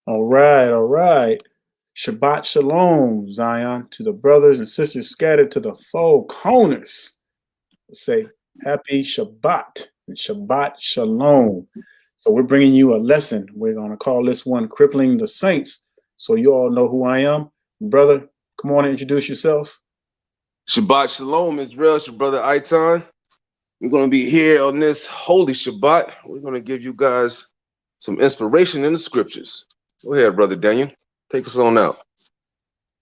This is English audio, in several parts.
All right, all right. Shabbat shalom, Zion, to the brothers and sisters scattered to the four corners. Let's say happy Shabbat and Shabbat shalom. So we're bringing you a lesson. We're going to call this one Crippling the Saints. So you all know who I am. Brother, come on and introduce yourself. Shabbat Shalom, Israel. It's your brother Aitan. We're going to be here on this holy Shabbat. We're going to give you guys some inspiration in the scriptures. Go ahead, brother Daniel. Take us on out.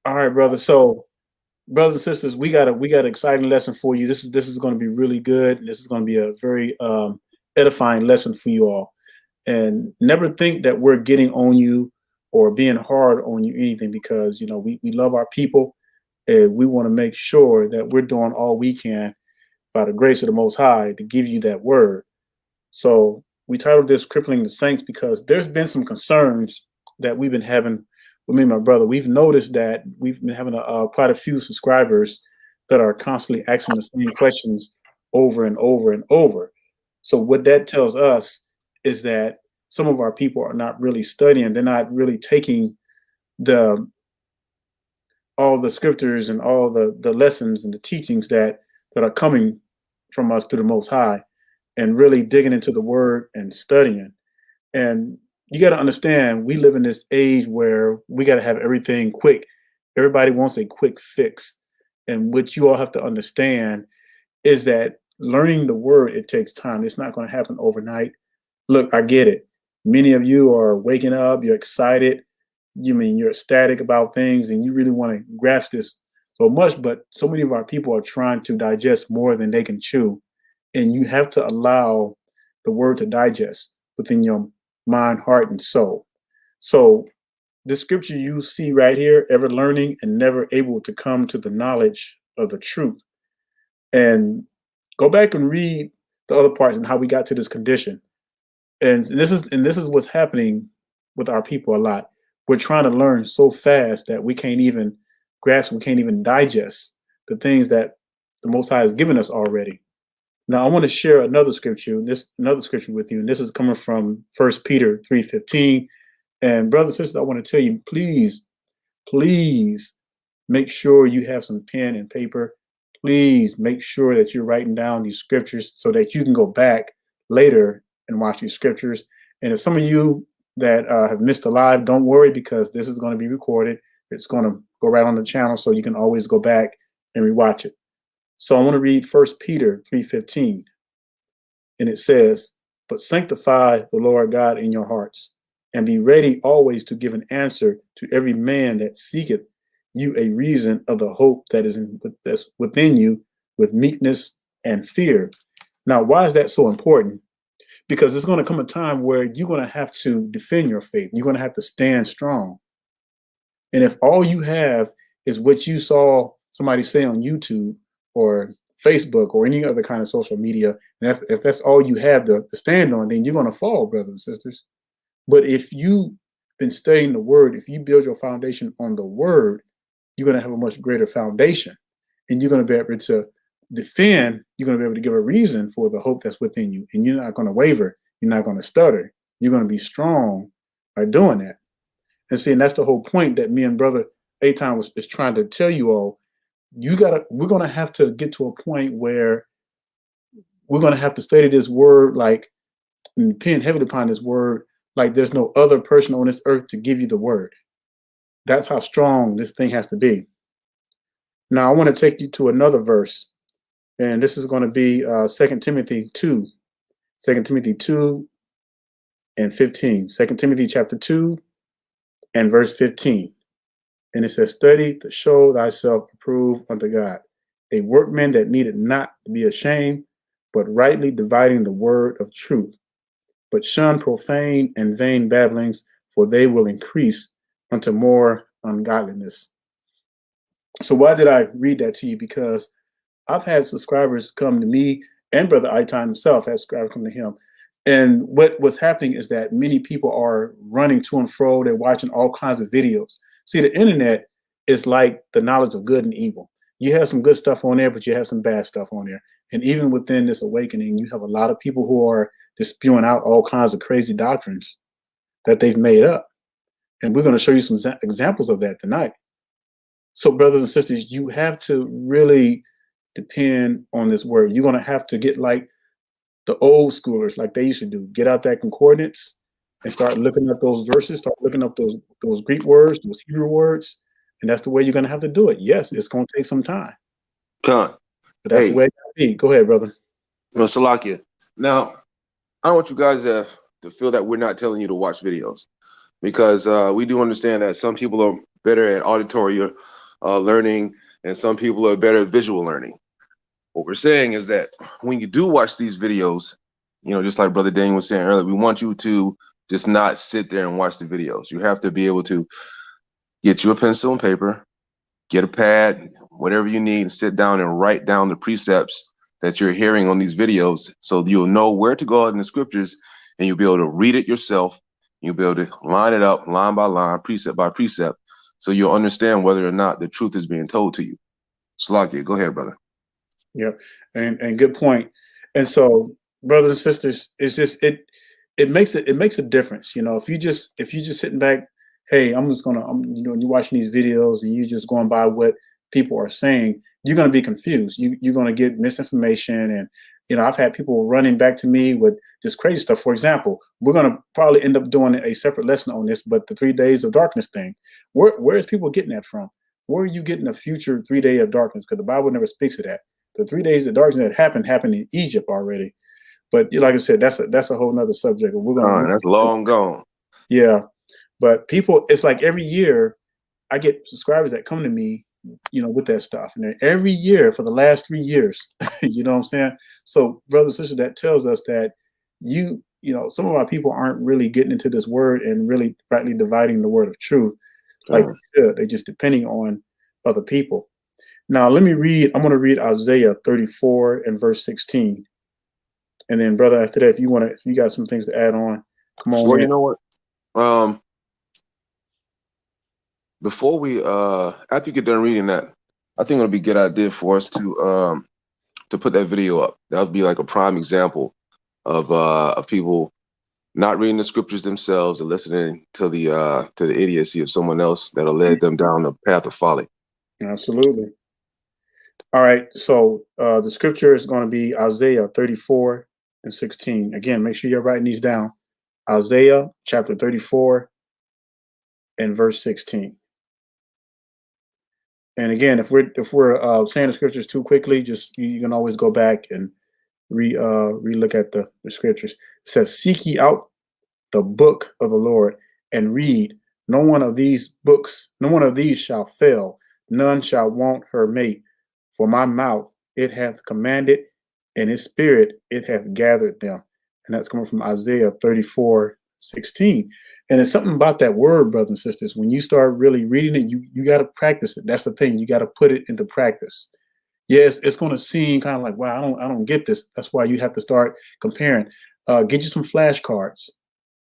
All right, brother. So brothers and sisters, we got an exciting lesson for you. This is going to be really good. This is going to be a very edifying lesson for you all. And never think that we're getting on you or being hard on you anything, because we love our people and we want to make sure that we're doing all we can by the grace of the Most High to give you that word. So we titled this Crippling the Saints because there's been some concerns that we've been having with me and my brother. We've noticed that we've been having quite a few subscribers that are constantly asking the same questions over and over and over. So what that tells us is that some of our people are not really studying. They're not really taking the all the scriptures and all the lessons and the teachings that are coming from us to the Most High, and really digging into the Word and studying. And you got to understand, we live in this age where we got to have everything quick. Everybody wants a quick fix, and what you all have to understand is that learning the Word, it takes time. It's not going to happen overnight. Look, I get it. Many of you are waking up, you're excited, you're ecstatic about things, and you really want to grasp this so much, but so many of our people are trying to digest more than they can chew. And you have to allow the word to digest within your mind, heart, and soul. So this scripture you see right here, ever learning and never able to come to the knowledge of the truth. And go back and read the other parts and how we got to this condition. And this is what's happening with our people a lot. We're trying to learn so fast that we can't even grasp, we can't even digest the things that the Most High has given us already. Now, I want to share another scripture with you, and this is coming from 1 Peter 3:15. And brothers and sisters, I want to tell you, please, please make sure you have some pen and paper. Please make sure that you're writing down these scriptures so that you can go back later and watch these scriptures. And if some of you that have missed a live, don't worry, because this is going to be recorded. It's going to go right on the channel, so you can always go back and rewatch it. So I want to read 1 Peter 3:15. And it says, "But sanctify the Lord God in your hearts, and be ready always to give an answer to every man that seeketh you a reason of the hope that's within you, with meekness and fear." Now, why is that so important? Because there's going to come a time where you're going to have to defend your faith. You're going to have to stand strong. And if all you have is what you saw somebody say on YouTube or Facebook or any other kind of social media, and if that's all you have to stand on, then you're going to fall, brothers and sisters. But if you've been studying the word, if you build your foundation on the word, you're going to have a much greater foundation, and you're going to be able to defend. You're going to be able to give a reason for the hope that's within you, and you're not going to waver. You're not going to stutter. You're going to be strong by doing that. And see, and that's the whole point that me and brother Aton is trying to tell you all. We're going to have to get to a point where we're going to have to study this word, like, and depend heavily upon this word, like there's no other person on this earth to give you the word. That's how strong this thing has to be. Now, I want to take you to another verse, and this is going to be 2 Timothy 2. 2 Timothy 2 and 15. 2 Timothy chapter 2 and verse 15. And it says, "Study to show thyself approved unto God, a workman that needed not to be ashamed, but rightly dividing the word of truth. But shun profane and vain babblings, for they will increase unto more ungodliness." So why did I read that to you? Because I've had subscribers come to me, and Brother Aitan himself has subscribers come to him. And what's happening is that many people are running to and fro. They're watching all kinds of videos. See, the internet is like the knowledge of good and evil. You have some good stuff on there, but you have some bad stuff on there. And even within this awakening, you have a lot of people who are just spewing out all kinds of crazy doctrines that they've made up. And we're going to show you some examples of that tonight. So, brothers and sisters, you have to really depend on this word. You're going to have to get like the old schoolers, like they used to do. Get out that concordance and start looking up those verses, start looking up those Greek words, those Hebrew words. And that's the way you're going to have to do it. Yes, it's going to take some time, Con. but that's the way it got to be. Go ahead, brother. Well, Salakia. Now, I don't want you guys to feel that we're not telling you to watch videos, because we do understand that some people are better at auditory learning and some people are better at visual learning. What we're saying is that when you do watch these videos, you know, just like Brother Daniel was saying earlier, we want you to just not sit there and watch the videos. You have to be able to get you a pencil and paper, get a pad, whatever you need, and sit down and write down the precepts that you're hearing on these videos, so you'll know where to go out in the scriptures, and you'll be able to read it yourself. You'll be able to line it up line by line, precept by precept, so you'll understand whether or not the truth is being told to you. Slakia, go ahead, brother. Yeah, and good point. And so, brothers and sisters, it's just it makes a difference. You know, if you just sitting back, hey, you're watching these videos and you're just going by what people are saying, you're gonna be confused. You're gonna get misinformation, and you know, I've had people running back to me with just crazy stuff. For example, we're gonna probably end up doing a separate lesson on this, but the 3 days of darkness thing, where is people getting that from? Where are you getting a future 3 day of darkness? Because the Bible never speaks of that. The 3 days of darkness that happened in Egypt already. But like I said, that's a whole nother subject. And That's long gone. yeah. But people, it's like every year I get subscribers that come to me, you know, with that stuff. And then every year for the last 3 years, you know what I'm saying? So, brothers and sisters, that tells us that you know, some of our people aren't really getting into this word and really rightly dividing the word of truth like they should. They're just depending on other people. Now, I'm going to read Isaiah 34 and verse 16. And then, brother, after that, if you got some things to add on, come on Well, in. you know what? Before we after you get done reading that, I think it'll be a good idea for us to put that video up. That would be like a prime example of people not reading the scriptures themselves and listening to the idiocy of someone else that'll lead them down the path of folly. Absolutely. All right. So the scripture is going to be Isaiah 34 and 16. Again, make sure you're writing these down. Isaiah chapter 34 and verse 16. And again, if we're saying the scriptures too quickly, just you can always go back and re-look at the scriptures. It says, "Seek ye out the book of the Lord and read. No one of these shall fail. None shall want her mate. For my mouth it hath commanded, and his spirit it hath gathered them." And that's coming from Isaiah 34:16. And it's something about that word, brothers and sisters. When you start really reading it, you got to practice it. That's the thing. You got to put it into practice. Yes, it's going to seem kind of like, wow, I don't get this. That's why you have to start comparing. Get you some flashcards.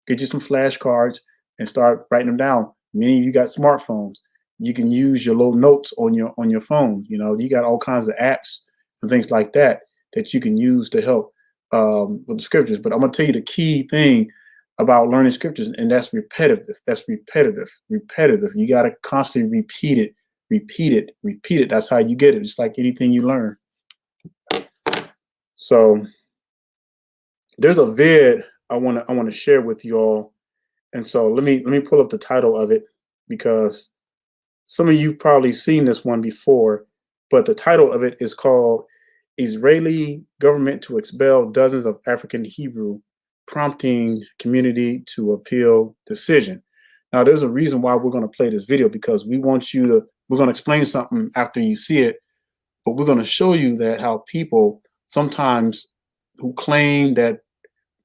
Get you some flashcards and start writing them down. Many of you got smartphones. You can use your little notes on your phone. You know, you got all kinds of apps and things like that that you can use to help with the scriptures. But I'm gonna tell you the key thing about learning scriptures, and that's repetitive. That's repetitive. Repetitive. You got to constantly repeat it, repeat it, repeat it. That's how you get it. Just like anything you learn. So there's a vid I want to share with you all. And so let me pull up the title of it, because some of you probably seen this one before, but the title of it is called "Israeli Government to Expel Dozens of African Hebrew, Prompting Community to Appeal Decision." Now, there's a reason why we're going to play this video, because we're going to explain something after you see it, but we're going to show you that how people sometimes who claim that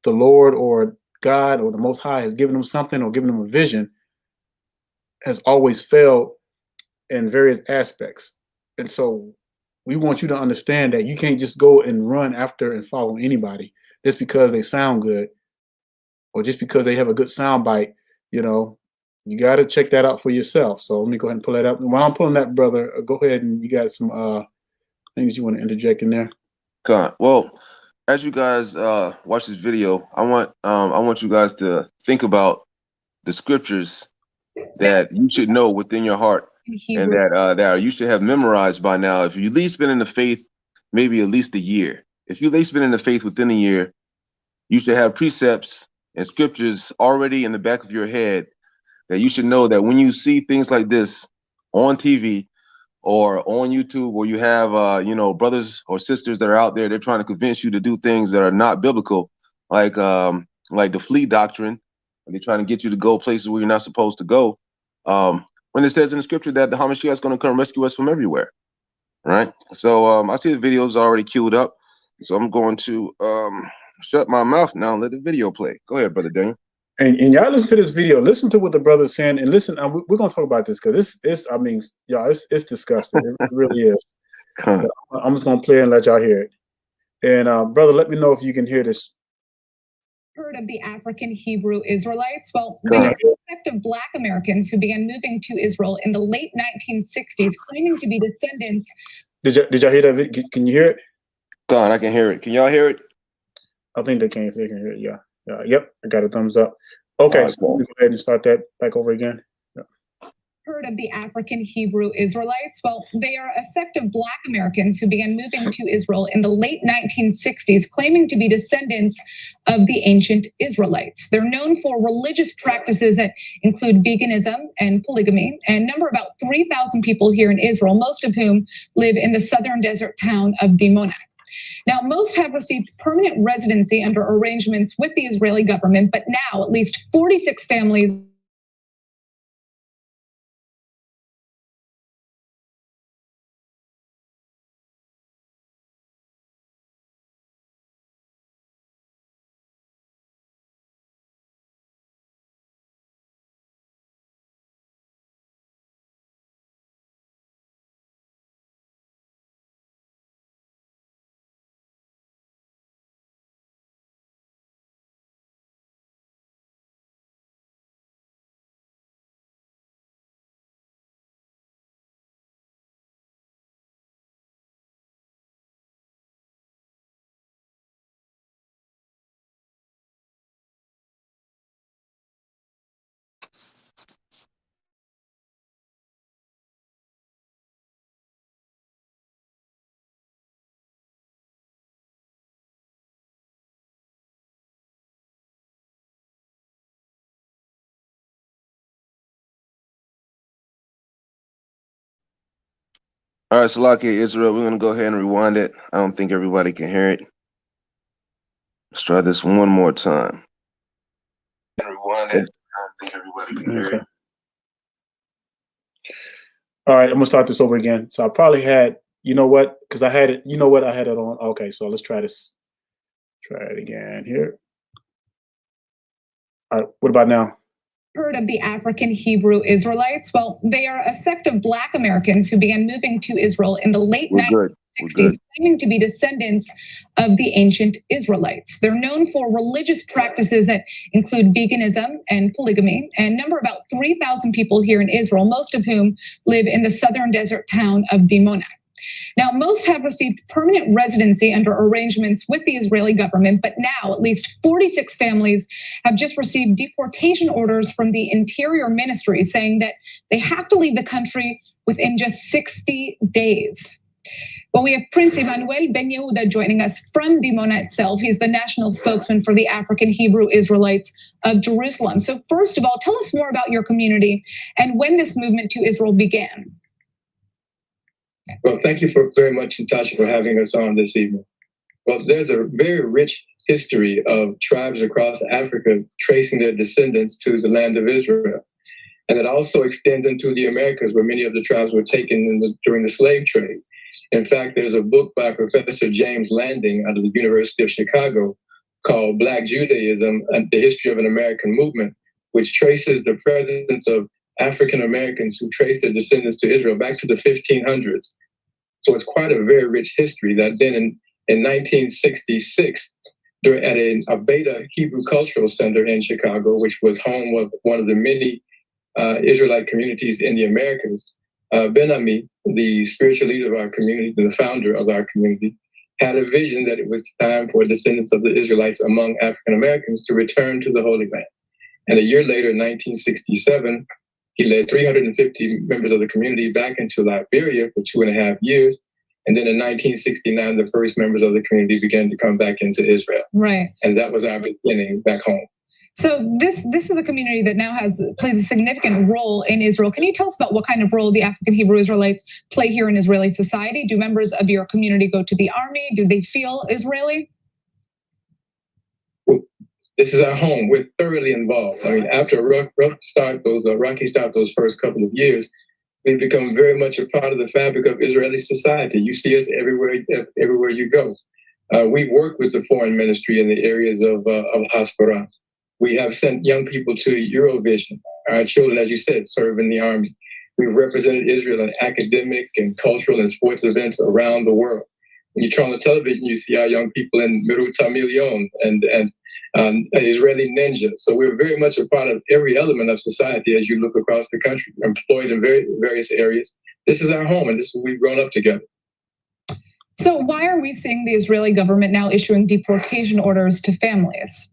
the Lord or God or the Most High has given them something or given them a vision has always failed in various aspects. And so we want you to understand that you can't just go and run after and follow anybody just because they sound good or just because they have a good sound bite. You know, you got to check that out for yourself. So let me go ahead and pull that up. And while I'm pulling that, brother, go ahead and you got some things you want to interject in there. God. Well, as you guys watch this video, I want you guys to think about the scriptures that you should know within your heart, and that you should have memorized by now. If you at least been in the faith, maybe at least a year. If you at least been in the faith within a year, you should have precepts and scriptures already in the back of your head that you should know that when you see things like this on TV or on YouTube, where you have brothers or sisters that are out there, they're trying to convince you to do things that are not biblical, like the flea doctrine. They're trying to get you to go places where you're not supposed to go. When it says in the scripture that the Hamashiach is going to come rescue us from everywhere, right? So I see the video's already queued up, so I'm going to shut my mouth now and let the video play. Go ahead, Brother Daniel. And y'all listen to this video. Listen to what the brother's saying, and listen. We're gonna talk about this because it's disgusting. It really is. I'm just gonna play it and let y'all hear it. And brother, let me know if you can hear this. Heard of the African Hebrew Israelites? Well, they are a sect of Black Americans who began moving to Israel in the late 1960s, claiming to be descendants. Did y'all hear that? Can you hear it? God, I can hear it. Can y'all hear it? I think they can. If they can hear it, yeah. Yep, I got a thumbs up. Okay, so we go ahead and start that back over again. Heard of the African Hebrew Israelites? Well, they are a sect of Black Americans who began moving to Israel in the late 1960s, claiming to be descendants of the ancient Israelites. They're known for religious practices that include veganism and polygamy, and number about 3,000 people here in Israel, most of whom live in the southern desert town of Dimona. Now, most have received permanent residency under arrangements with the Israeli government, but now at least 46 families All right, Salaki Israel, we're going to go ahead and rewind it. I don't think everybody can hear it. Let's try this one more time. Rewind it. I don't think everybody can hear it. All right, I'm going to start this over again. So I probably had, you know what, because I had it, you know what, I had it on. Okay, so let's try this. Try it again here. All right, what about now? Heard of the African Hebrew Israelites? Well, they are a sect of Black Americans who began moving to Israel in the late 1960s, claiming to be descendants of the ancient Israelites. They're known for religious practices that include veganism and polygamy, and number about 3,000 people here in Israel, most of whom live in the southern desert town of Dimona. Now, most have received permanent residency under arrangements with the Israeli government, but now at least 46 families have just received deportation orders from the Interior Ministry saying that they have to leave the country within just 60 days. Well, we have Prince Emmanuel Ben Yehuda joining us from Dimona itself. He's the national spokesman for the African Hebrew Israelites of Jerusalem. So first of all, tell us more about your community and when this movement to Israel began. Well, thank you very much, Natasha, for having us on this evening. Well, there's a very rich history of tribes across Africa tracing their descendants to the land of Israel. And it also extends into the Americas, where many of the tribes were taken during the slave trade. In fact, there's a book by Professor James Landing out of the University of Chicago called Black Judaism and the History of an American Movement, which traces the presence of African Americans who trace their descendants to Israel back to the 1500s. So it's quite a very rich history that then in 1966, at a Beta Hebrew Cultural Center in Chicago, which was home of one of the many Israelite communities in the Americas, Ben Ami, the spiritual leader of our community, the founder of our community, had a vision that it was time for descendants of the Israelites among African Americans to return to the Holy Land. And a year later, in 1967, He led 350 members of the community back into Liberia for 2.5 years. And then in 1969, the first members of the community began to come back into Israel. Right. And that was our beginning back home. So this is a community that now plays a significant role in Israel. Can you tell us about what kind of role the African Hebrew Israelites play here in Israeli society? Do members of your community go to the army? Do they feel Israeli? Well, this is our home. We're thoroughly involved. I mean, after a rocky start those first couple of years, we've become very much a part of the fabric of Israeli society. You see us everywhere you go. We work with the foreign ministry in the areas of Haspara. We have sent young people to Eurovision. Our children, as you said, serve in the army. We've represented Israel in academic and cultural and sports events around the world. When you turn on the television, you see our young people in Miruta Million and Israeli Ninja. So we're very much a part of every element of society as you look across the country. We're employed in various areas. This is our home, and this is where we've grown up together. So why are we seeing the Israeli government now issuing deportation orders to families?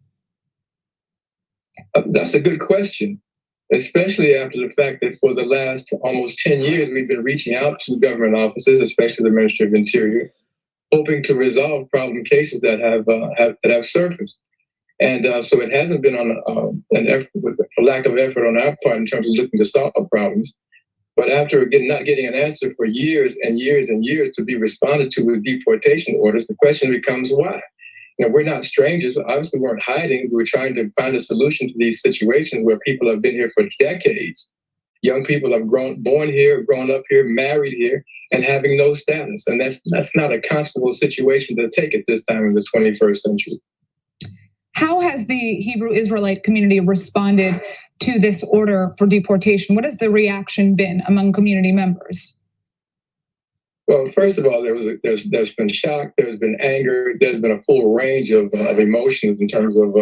That's a good question, especially after the fact that for the last almost 10 years, we've been reaching out to government offices, especially the Ministry of Interior, hoping to resolve problem cases that have surfaced. And so it hasn't been on an effort, with a lack of effort on our part in terms of looking to solve problems. But after not getting an answer for years and years and years to be responded to with deportation orders, the question becomes why? We're not strangers. Obviously, we weren't hiding. We were trying to find a solution to these situations where people have been here for decades. Young people have born here, grown up here, married here, and having no status. And that's not a comfortable situation to take at this time in the 21st century. How has the Hebrew Israelite community responded to this order for deportation? What has the reaction been among community members? Well, first of all, there's been shock, there's been anger, there's been a full range of emotions in terms of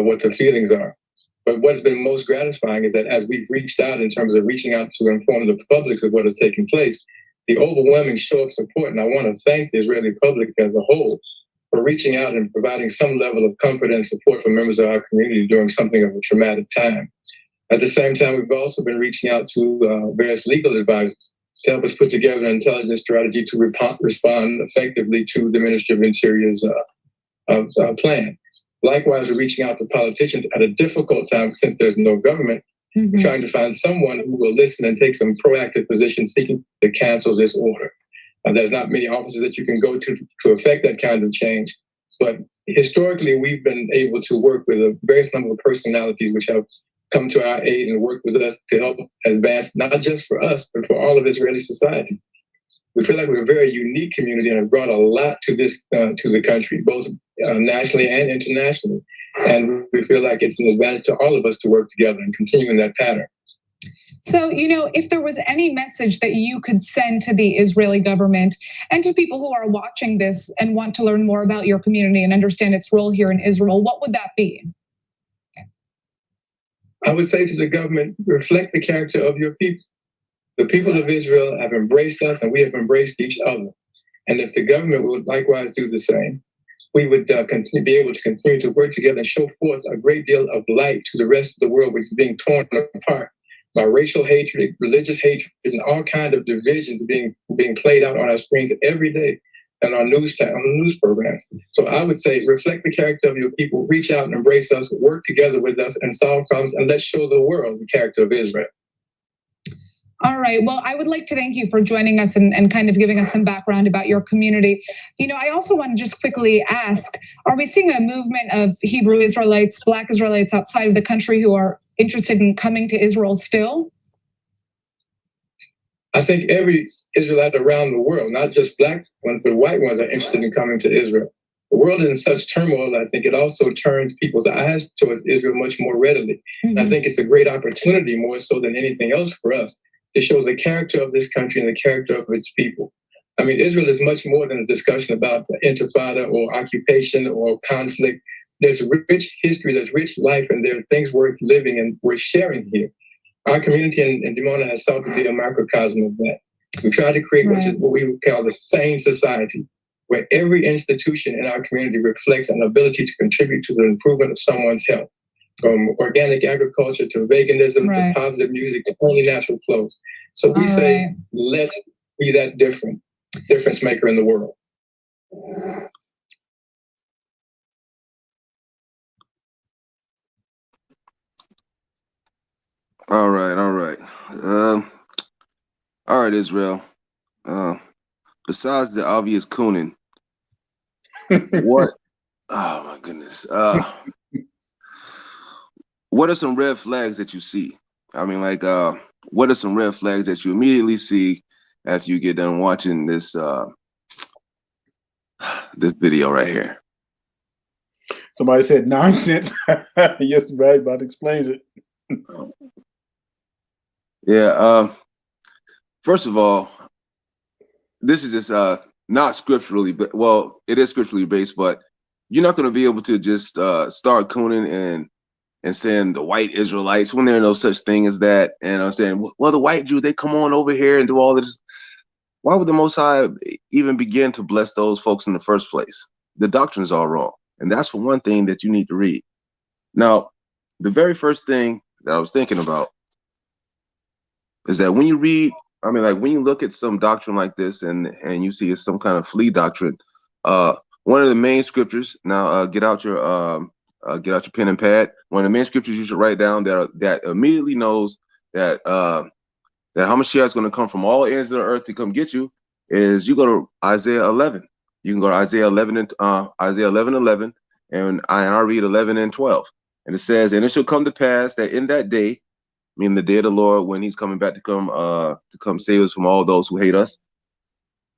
what the feelings are. But what's been most gratifying is that as we've reached out in terms of reaching out to inform the public of what has taken place, the overwhelming show of support, and I want to thank the Israeli public as a whole for reaching out and providing some level of comfort and support for members of our community during something of a traumatic time. At the same time, we've also been reaching out to various legal advisors to help us put together an intelligence strategy to respond effectively to the Ministry of Interior's plan. Likewise, we're reaching out to politicians at a difficult time since there's no government, trying to find someone who will listen and take some proactive position seeking to cancel this order. There's not many offices that you can go to affect that kind of change. But historically, we've been able to work with a various number of personalities which have come to our aid and work with us to help advance, not just for us, but for all of Israeli society. We feel like we're a very unique community and have brought a lot to this to the country, both nationally and internationally. And we feel like it's an advantage to all of us to work together and continue in that pattern. So, if there was any message that you could send to the Israeli government and to people who are watching this and want to learn more about your community and understand its role here in Israel, what would that be? I would say to the government, reflect the character of your people. The people of Israel have embraced us and we have embraced each other. And if the government would likewise do the same, we would be able to continue to work together and show forth a great deal of light to the rest of the world, which is being torn apart by racial hatred, religious hatred, and all kinds of divisions being played out on our screens every day and on the news programs. So I would say, reflect the character of your people, reach out and embrace us, work together with us and solve problems, and let's show the world the character of Israel. All right. Well, I would like to thank you for joining us and kind of giving us some background about your community. I also want to just quickly ask, are we seeing a movement of Hebrew Israelites, Black Israelites outside of the country who are interested in coming to Israel still? I think every Israelite around the world, not just Black ones, but white ones, are interested in coming to Israel. The world is in such turmoil, I think it also turns people's eyes towards Israel much more readily. Mm-hmm. I think it's a great opportunity, more so than anything else for us, to show the character of this country and the character of its people. I mean, Israel is much more than a discussion about intifada or occupation or conflict. There's a rich history, there's rich life, and there are things worth living and worth sharing here. Our community in Dimona has sought to be a microcosm of that. We try to create what we would call the sane society, where every institution in our community reflects an ability to contribute to the improvement of someone's health. from organic agriculture to veganism to positive music to only natural clothes. So we say, let's be that difference maker in the world. All right, all right, Israel. Besides the obvious cooning, what? Oh my goodness. What are some red flags that you see? I mean, like, what are some red flags that you immediately see after you get done watching this this video right here? Somebody said nonsense. Yes, right, but explains it. Yeah. First of all, this is just not scripturally, but well, it is scripturally based, but you're not going to be able to just start cooning and saying the white Israelites when there are no such thing as that. And I'm saying, well, the white Jews, they come on over here and do all this. Why would the Most High even begin to bless those folks in the first place? The doctrines are wrong. And that's for one thing that you need to read. Now, the very first thing that I was thinking about is that when you read, I mean, like when you look at some doctrine like this and you see it's some kind of flea doctrine, one of the main scriptures, now get out your pen and pad. One of the main scriptures you should write down that immediately knows that that Hamashiach is going to come from all ends of the earth to come get you is you go to Isaiah 11. You can go to Isaiah 11 and Isaiah 11:11, and I read 11 and 12. And it says, and it shall come to pass that in that day, meaning the day of the Lord, when he's coming back to come save us from all those who hate us,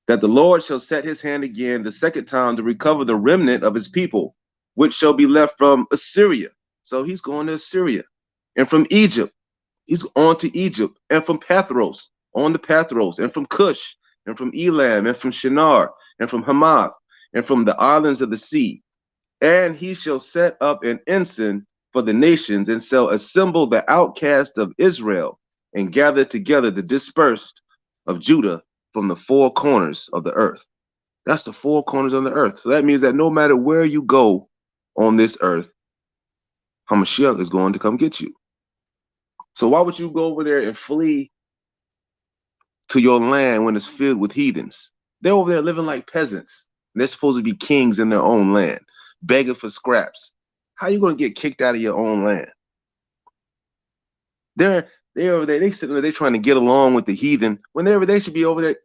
that the Lord shall set his hand again the second time to recover the remnant of his people, which shall be left from Assyria. So he's going to Assyria, and from Egypt, he's on to Egypt, and from Pathros, on to Pathros, and from Cush, and from Elam, and from Shinar, and from Hamath, and from the islands of the sea. And he shall set up an ensign for the nations, and shall assemble the outcast of Israel, and gather together the dispersed of Judah from the four corners of the earth. That's the four corners of the earth. So that means that no matter where you go on this earth, Hamashiach is going to come get you. So why would you go over there and flee to your land when it's filled with heathens? They're over there living like peasants. They're supposed to be kings in their own land, begging for scraps. How are you going to get kicked out of your own land? They're over there. They sitting there. They're trying to get along with the heathen when they should be over there.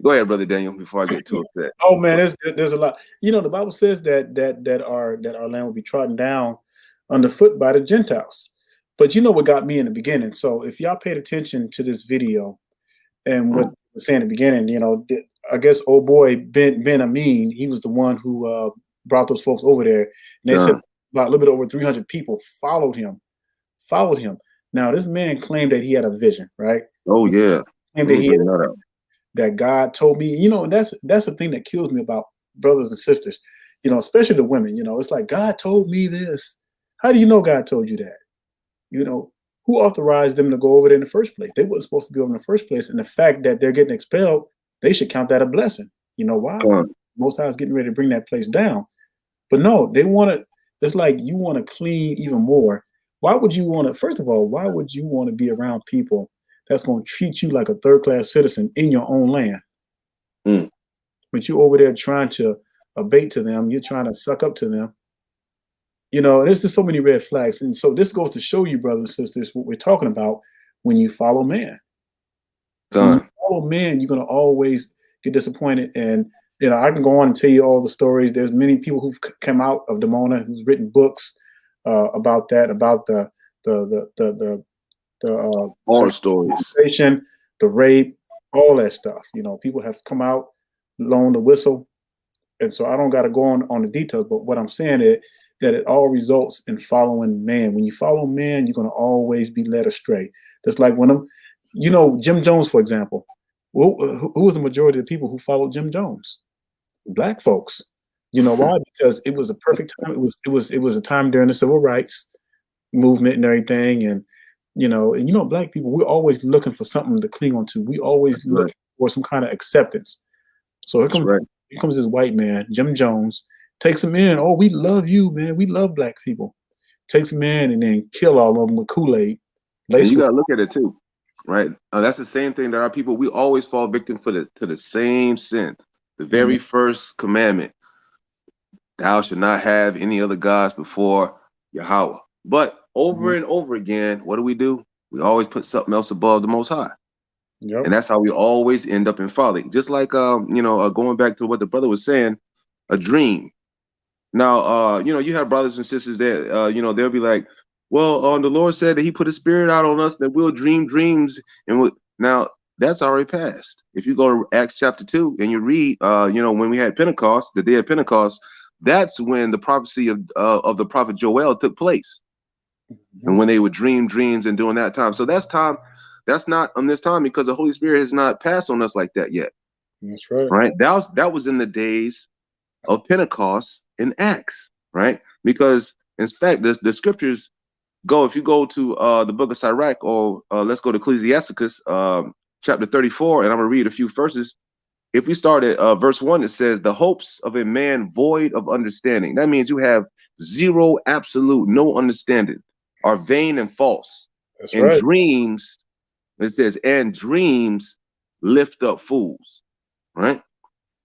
Go ahead, Brother Daniel, before I get too upset. Oh man, there's a lot. You know, the Bible says that our land will be trodden down underfoot by the Gentiles. But you know what got me in the beginning. So if y'all paid attention to this video and what I was saying in the beginning, you know, I guess old boy Ben Amin, he was the one who brought those folks over there. And they said about a little bit over 300 people followed him. Now this man claimed that he had a vision, right? Oh yeah. And that God told me, you know, and that's the thing that kills me about brothers and sisters, you know, especially the women. You know, it's like, God told me this. How do you know God told you that? You know, who authorized them to go over there in the first place? They weren't supposed to be over in the first place. And the fact that they're getting expelled, they should count that a blessing. You know why? Most High is getting ready to bring that place down. But no, they want to, it's like you want to clean even more. Why would you want to, first of all, why would you want to be around people that's going to treat you like a third-class citizen in your own land? But you over there trying to abate to them, you're trying to suck up to them. You know, there's just so many red flags. And so this goes to show you, brothers and sisters, what we're talking about when you follow man. When you follow man, you're going to always get disappointed. And, you know, I can go on and tell you all the stories. There's many people who've come out of Demona who's written books about that, about the horror stories, the rape, all that stuff. You know, people have come out, blown the whistle. And so I don't got to go on the details, but what I'm saying is that it all results in following man. When you follow man, you're going to always be led astray. Just like when you know, Jim Jones, for example, who was the majority of the people who followed Jim Jones? Black folks. You know why? Because it was a perfect time. It was a time during the civil rights movement and everything. And you know, black people, we're always looking for something to cling on to. We always look for some kind of acceptance. So here comes this white man, Jim Jones, Takes them in. Oh, we love you, man. We love black people. Takes them in and then kill all of them with Kool-Aid. And you got to look at it too, right? That's the same thing that our people, we always fall victim to the same sin. The very first commandment, thou shalt not have any other gods before Yahweh. But over and over again, what do? We always put something else above the Most High. And that's how we always end up in folly. Just like, going back to what the brother was saying, a dream. Now, you have brothers and sisters that, they'll be like, well, the Lord said that he put a spirit out on us that we'll dream dreams. And now that's already passed. If you go to Acts chapter 2 and you read, when we had Pentecost, the day of Pentecost, that's when the prophecy of the prophet Joel took place. And when they would dream dreams and during that time. So that's not on this time because the Holy Spirit has not passed on us like that yet. That's right. Right. That was in the days of Pentecost in Acts, right? Because in fact, the scriptures go, if you go to the book of Sirach, or let's go to Ecclesiasticus chapter 34, and I'm gonna read a few verses. If we start at verse 1, it says, the hopes of a man void of understanding. That means you have zero, absolute, no understanding, are vain and false. That's and right. Dreams, it says, and dreams lift up fools, right?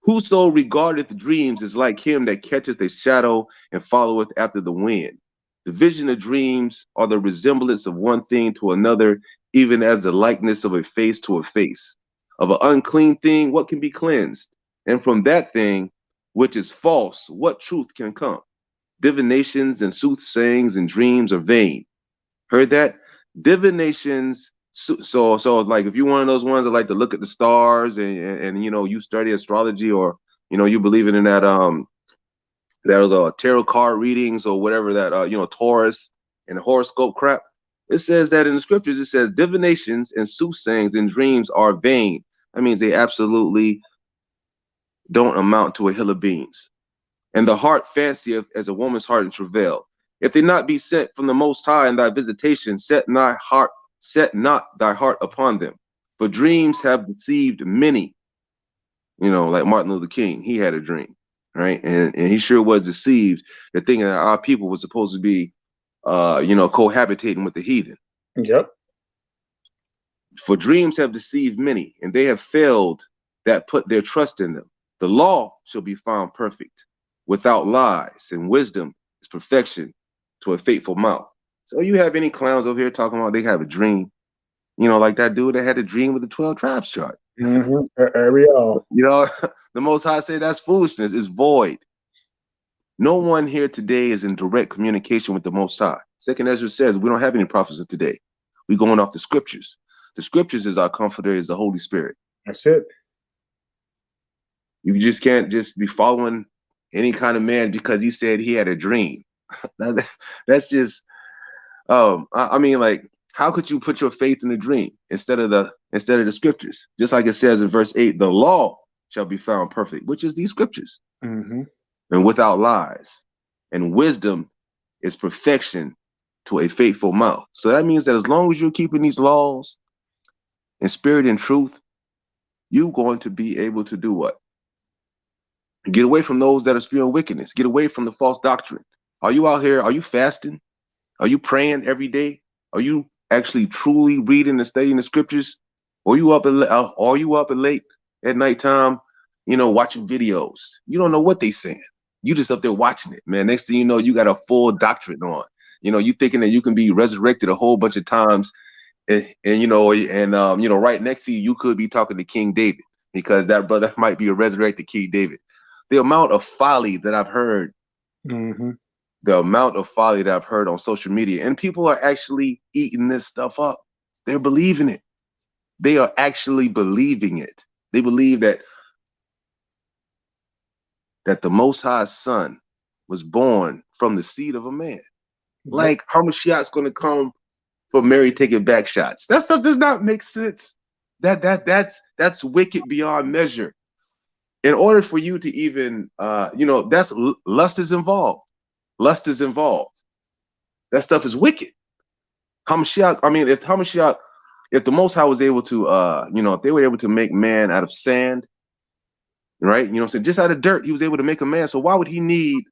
Whoso regardeth dreams is like him that catcheth a shadow and followeth after the wind. The vision of dreams are the resemblance of one thing to another, even as the likeness of a face to a face. Of an unclean thing, what can be cleansed? And from that thing which is false, what truth can come? Divinations and soothsayings and dreams are vain. Heard that? Divinations. So like if you're one of those ones that like to look at the stars and you study astrology, or you believe in that tarot card readings or whatever, that Taurus and horoscope crap. It says that in the scriptures, it says divinations and soothsayings and dreams are vain. That means they absolutely don't amount to a hill of beans. And the heart fancieth as a woman's heart in travail. If they not be sent from the Most High in thy visitation, set not thy heart upon them. For dreams have deceived many. Like Martin Luther King, he had a dream, right? And he sure was deceived, the thinking that our people was supposed to be, cohabitating with the heathen. Yep. For dreams have deceived many, and they have failed that put their trust in them. The law shall be found perfect, without lies, and wisdom is perfection to a faithful mouth. So you have any clowns over here talking about they have a dream, like that dude that had a dream with the 12 tribes chart. The Most High said that's foolishness, is void. No one here today is in direct communication with the Most High. Second Ezra says we don't have any prophets of today. We're going off the scriptures. The scriptures is our comforter, is the Holy Spirit. That's it. You just can't just be following any kind of man because he said he had a dream. That's just, like, how could you put your faith in a dream instead of the scriptures? Just like it says in verse 8, the law shall be found perfect, which is these scriptures, and without lies, and wisdom is perfection to a faithful mouth. So that means that as long as you're keeping these laws in spirit and truth, you're going to be able to do what? Get away from those that are spewing wickedness. Get away from the false doctrine. Are you out here? Are you fasting? Are you praying every day? Are you actually truly reading and studying the scriptures? Or are you up late at nighttime, watching videos? You don't know what they saying. You just up there watching it, man. Next thing you know, you got a full doctrine on. You thinking that you can be resurrected a whole bunch of times, and right next to you, you could be talking to King David, because that brother might be a resurrected King David. The amount of folly that I've heard, the amount of folly that I've heard on social media, and people are actually eating this stuff up. They're believing it. They are actually believing it. They believe that the Most High's son was born from the seed of a man. Like Hamashiach's going to come for Mary taking back shots. That stuff does not make sense. That's wicked beyond measure. In order for you to even, that's lust is involved. Lust is involved. That stuff is wicked. Hamashiach, if the Most High was able to, if they were able to make man out of sand, right? You know what I'm saying? Just out of dirt, he was able to make a man. So why would he need,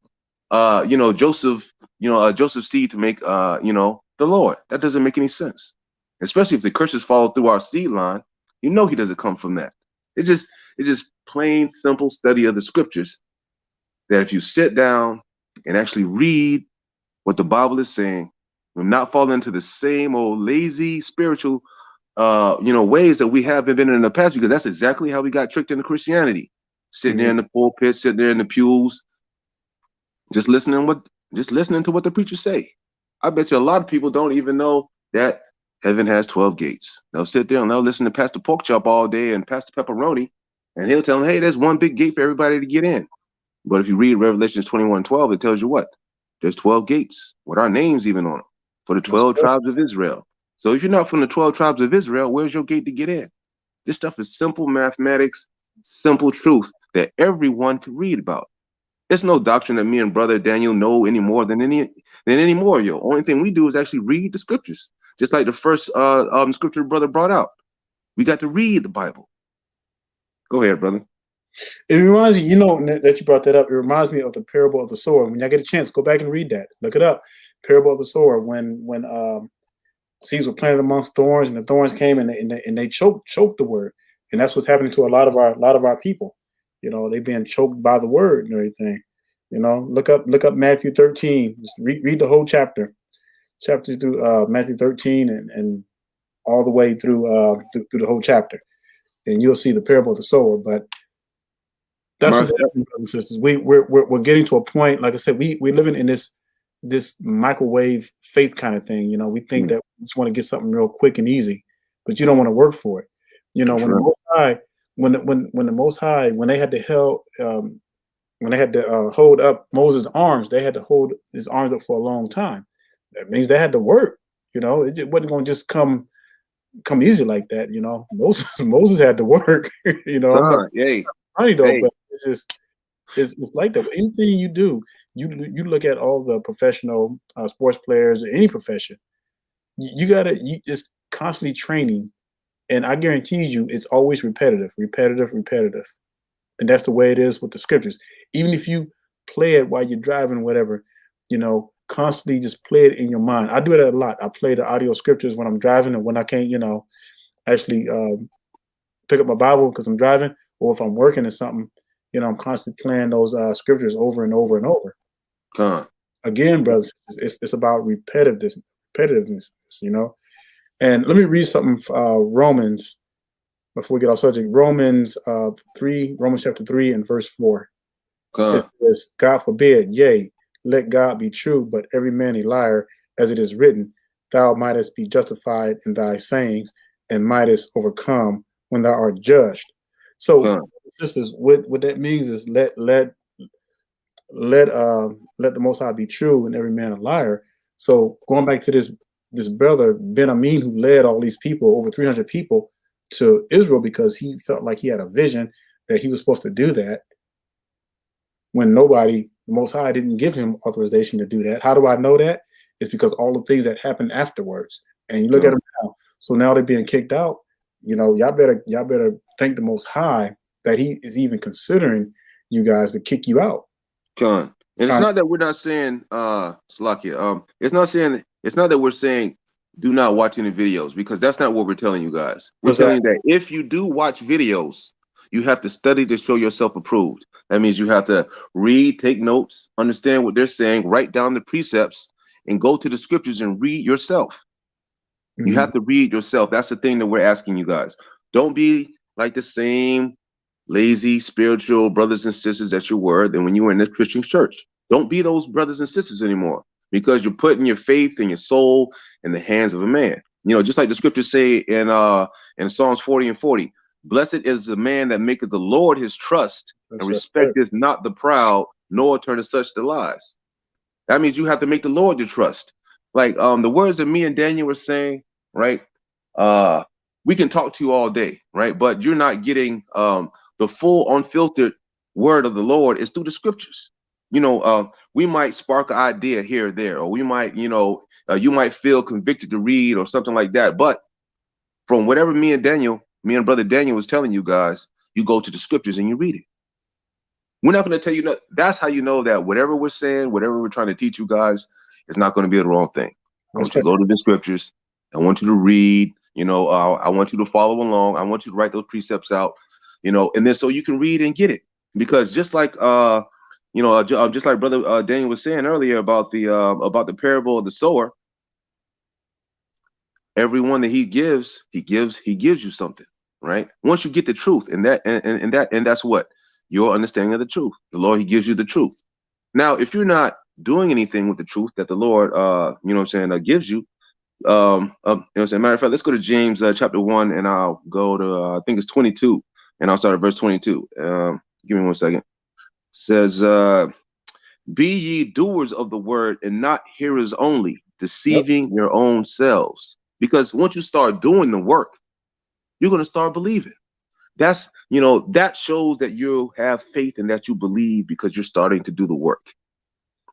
Joseph, Joseph's seed to make, the Lord? That doesn't make any sense. Especially if the curses follow through our seed line, he doesn't come from that. It's just plain simple study of the scriptures that if you sit down and actually read what the Bible is saying, will not fall into the same old lazy spiritual, ways that we have been in the past, because that's exactly how we got tricked into Christianity. Sitting there in the pulpit, sitting there in the pews, just listening to what the preachers say. I bet you a lot of people don't even know that heaven has 12 gates. They'll sit there and they'll listen to Pastor Porkchop all day and Pastor Pepperoni, and he'll tell them, hey, there's one big gate for everybody to get in. But if you read Revelation 21:12, it tells you what? There's 12 gates with our names even on them for the 12 tribes of Israel. So if you're not from the 12 tribes of Israel, where's your gate to get in? This stuff is simple mathematics, simple truth that everyone can read about. It's no doctrine that me and Brother Daniel know any more than any more of you. Only thing we do is actually read the scriptures. Just like the first scripture brother brought out. We got to read the Bible. Go ahead, brother. It reminds you, that you brought that up. It reminds me of the parable of the sower. When y'all get a chance, go back and read that. Look it up. Parable of the sower. When seeds were planted amongst thorns, and the thorns came and they choked the word, and that's what's happening to a lot of our people. They've been choked by the word and everything. Look up Matthew 13. Just read the whole chapter through Matthew 13 and all the way through the whole chapter, and you'll see the parable of the sower. But that's what's happening, brothers and sisters. We're getting to a point, like I said, we're living in this microwave faith kind of thing. We think that we just want to get something real quick and easy, but you don't want to work for it. When the Most High, when the Most High, when they had to hold up Moses' arms, they had to hold his arms up for a long time. That means they had to work. It wasn't going to just come easy like that. Moses had to work. Funny though, but it's like that. Anything you do, you look at all the professional sports players or any profession. It's constantly training, and I guarantee you, it's always repetitive, and that's the way it is with the scriptures. Even if you play it while you're driving, whatever, constantly just play it in your mind. I do that a lot. I play the audio scriptures when I'm driving, and when I can't, actually pick up my Bible because I'm driving, or if I'm working or something, I'm constantly playing those scriptures over and over and over. Again, brothers, it's about repetitiveness, And let me read something, Romans, before we get off subject. Romans chapter 3 and verse 4. It says, God forbid, yea, let God be true, but every man a liar, as it is written, thou mightest be justified in thy sayings, and mightest overcome when thou art judged. So, sisters, what that means is let the Most High be true, and every man a liar. So, going back to this brother Ben Amin, who led all these people, over 300 people, to Israel because he felt like he had a vision that he was supposed to do that, when the Most High didn't give him authorization to do that. How do I know that? It's because all the things that happened afterwards. And you look at them now. So now they're being kicked out. Y'all better thank the Most High that he is even considering you guys to kick you out. And it's not that we're not saying, Salakia, it's not that we're saying do not watch any videos, because that's not what we're telling you guys. We're telling you that if you do watch videos, you have to study to show yourself approved. That means you have to read, take notes, understand what they're saying, write down the precepts, and go to the scriptures and read yourself. You have to read yourself. That's the thing that we're asking you guys. Don't be like the same lazy spiritual brothers and sisters that you were when you were in this Christian church. Don't be those brothers and sisters anymore, because you're putting your faith and your soul in the hands of a man. Just like the scriptures say in Psalms 40 and 40, blessed is the man that maketh the Lord his trust, and respecteth not the proud, nor turneth such to lies. That means you have to make the Lord your trust. Like the words that me and Daniel were saying, right? We can talk to you all day, right? But you're not getting the full unfiltered word of the Lord is through the scriptures. We might spark an idea here or there, or we might, you might feel convicted to read or something like that. But from whatever me and Brother Daniel was telling you guys, you go to the scriptures and you read it. We're not going to tell you that. That's how you know that whatever we're saying, whatever we're trying to teach you guys, is not going to be the wrong thing. I want you to go to the scriptures. I want you to read. I want you to follow along. I want you to write those precepts out. And then so you can read and get it. Because just like just like Brother Daniel was saying earlier about the parable of the sower, everyone that he gives you something, right? Once you get the truth, and that's what your understanding of the truth. The Lord, he gives you the truth. Now, if you're not doing anything with the truth that the Lord, gives you, matter of fact, let's go to James chapter 1, and I'll go to I think it's 22, and I'll start at verse 22. Give me 1 second. It says, "Be ye doers of the word, and not hearers only, deceiving your own selves." Because once you start doing the work, you're going to start believing. That shows that you have faith and that you believe because you're starting to do the work.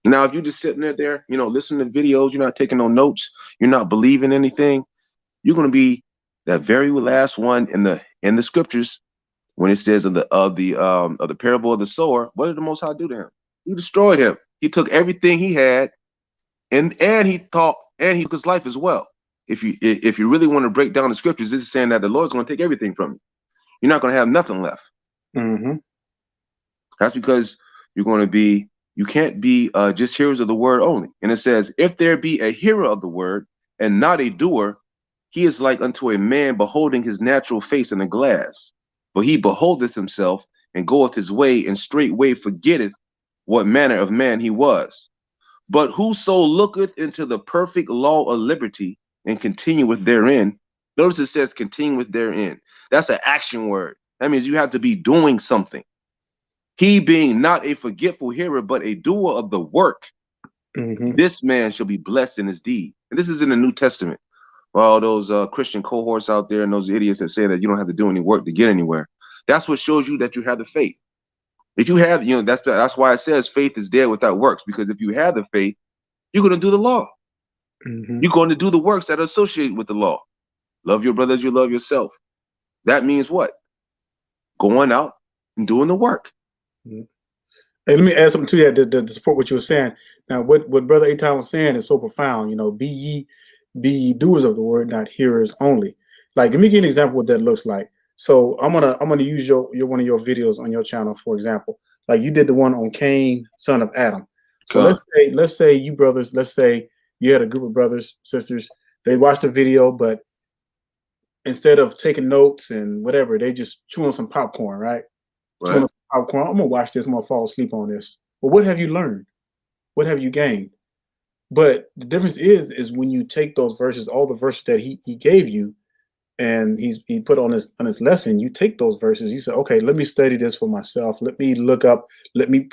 Now, if you're just sitting there, listening to videos, you're not taking no notes, you're not believing anything, you're going to be that very last one in the scriptures when it says of the parable of the sower. What did the Most High do to him? He destroyed him. He took everything he had, and he took his life as well. If you really want to break down the scriptures, this is saying that the Lord's going to take everything from you. You're not going to have nothing left. Mm-hmm. That's because you can't be just hearers of the word only. And it says, if there be a hearer of the word and not a doer, he is like unto a man beholding his natural face in a glass. For he beholdeth himself and goeth his way, and straightway forgetteth what manner of man he was. But whoso looketh into the perfect law of liberty and continueth therein. Notice it says continueth therein. That's an action word. That means you have to be doing something. He being not a forgetful hearer, but a doer of the work, this man shall be blessed in his deed. And this is in the New Testament. All those Christian cohorts out there and those idiots that say that you don't have to do any work to get anywhere. That's what shows you that you have the faith. If you have, that's why it says faith is dead without works, because if you have the faith, you're going to do the law. You're going to do the works that are associated with the law. Love your brother as you love yourself. That means what? Going out and doing the work. Hey, let me add something to that to support what you were saying. Now, what Brother Eitan was saying is so profound. Be ye doers of the word, not hearers only. Like, let me give you an example of what that looks like. So I'm gonna use your one of your videos on your channel, for example. Like you did the one on Cain, son of Adam. So let's say you brothers, let's say you had a group of brothers, sisters, they watched the video, but instead of taking notes and whatever, they just chewing some popcorn, right? Chewing some popcorn. I'm gonna watch this, I'm gonna fall asleep on this. Well, what have you learned? What have you gained? But the difference is when you take those verses, all the verses that he gave you, and he put on his lesson, you take those verses, you say, okay, let me study this for myself. Let me look up, let me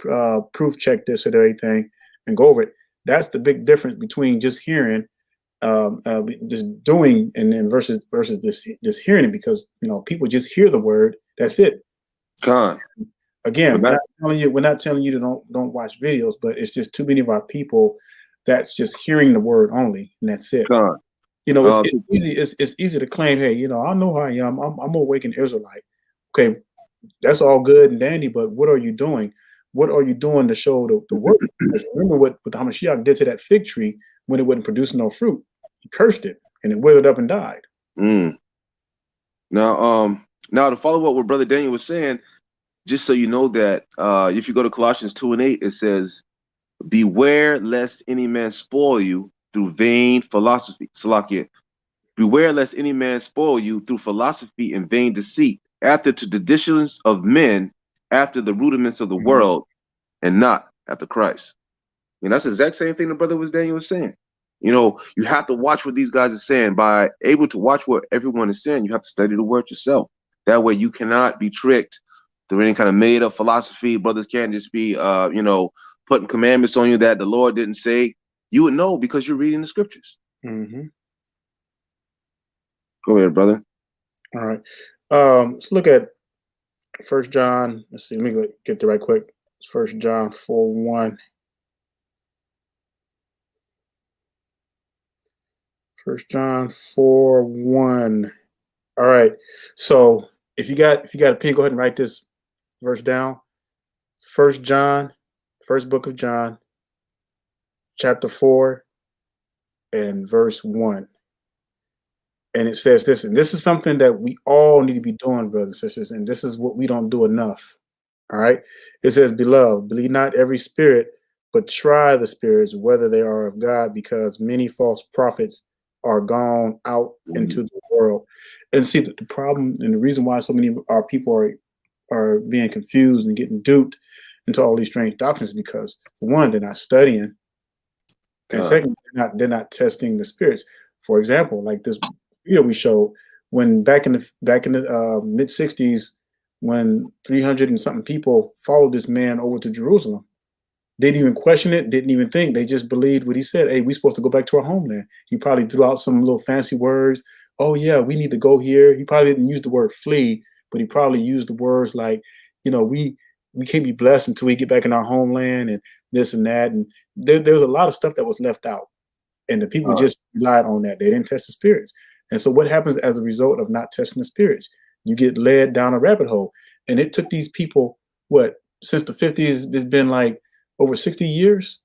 proof check this and everything and go over it. That's the big difference between just hearing, just doing, and then versus just hearing it, because people just hear the word. That's it. Again, we're not telling you to don't watch videos, but it's just too many of our people that's just hearing the word only, and that's it. It's easy. It's easy to claim, hey, I know who I am. I'm an awakened Israelite. Okay, that's all good and dandy, but what are you doing? What are you doing to show the work? Because remember what the Hamashiach did to that fig tree when it wasn't producing no fruit. He cursed it, and it withered up and died. Now, to follow up what Brother Daniel was saying, just so you know that if you go to Colossians 2:8, it says, "Beware lest any man spoil you through vain philosophy." Salakia. Beware lest any man spoil you through philosophy and vain deceit, after the traditions of men, after the rudiments of the world, and not after Christ. That's the exact same thing the brother Daniel was saying. You have to watch what these guys are saying. By able to watch what everyone is saying, you have to study the word yourself. That way you cannot be tricked through any kind of made up philosophy. Brothers can't just be, putting commandments on you that the Lord didn't say. You would know because you're reading the scriptures. Go ahead, brother. All right. Let's look at 1 John. Let's see. Let me get there right quick. It's 1 John 4:1. 1 John 4:1. All right. So if you got a pen, go ahead and write this verse down. First John, first book of John, chapter 4 and verse 1. And it says this, and this is something that we all need to be doing, brothers and sisters, and this is what we don't do enough. All right. It says, beloved, believe not every spirit, but try the spirits, whether they are of God, because many false prophets are gone out into the world. And see, the problem and the reason why so many of our people are being confused and getting duped into all these strange doctrines, because for one, they're not studying, and second, they're not testing the spirits. For example, like this video we showed, when back in the mid 60s, when 300 and something people followed this man over to Jerusalem, they didn't even question it, didn't even think. They just believed what he said. Hey, we're supposed to go back to our homeland. He probably threw out some little fancy words. Oh yeah, we need to go here. He probably didn't use the word flee, but he probably used the words like, we can't be blessed until we get back in our homeland and this and that. And there's a lot of stuff that was left out. And the people just relied on that. They didn't test the spirits. And so what happens as a result of not testing the spirits? You get led down a rabbit hole. And it took these people, since the 50s, it's been like over 60 years.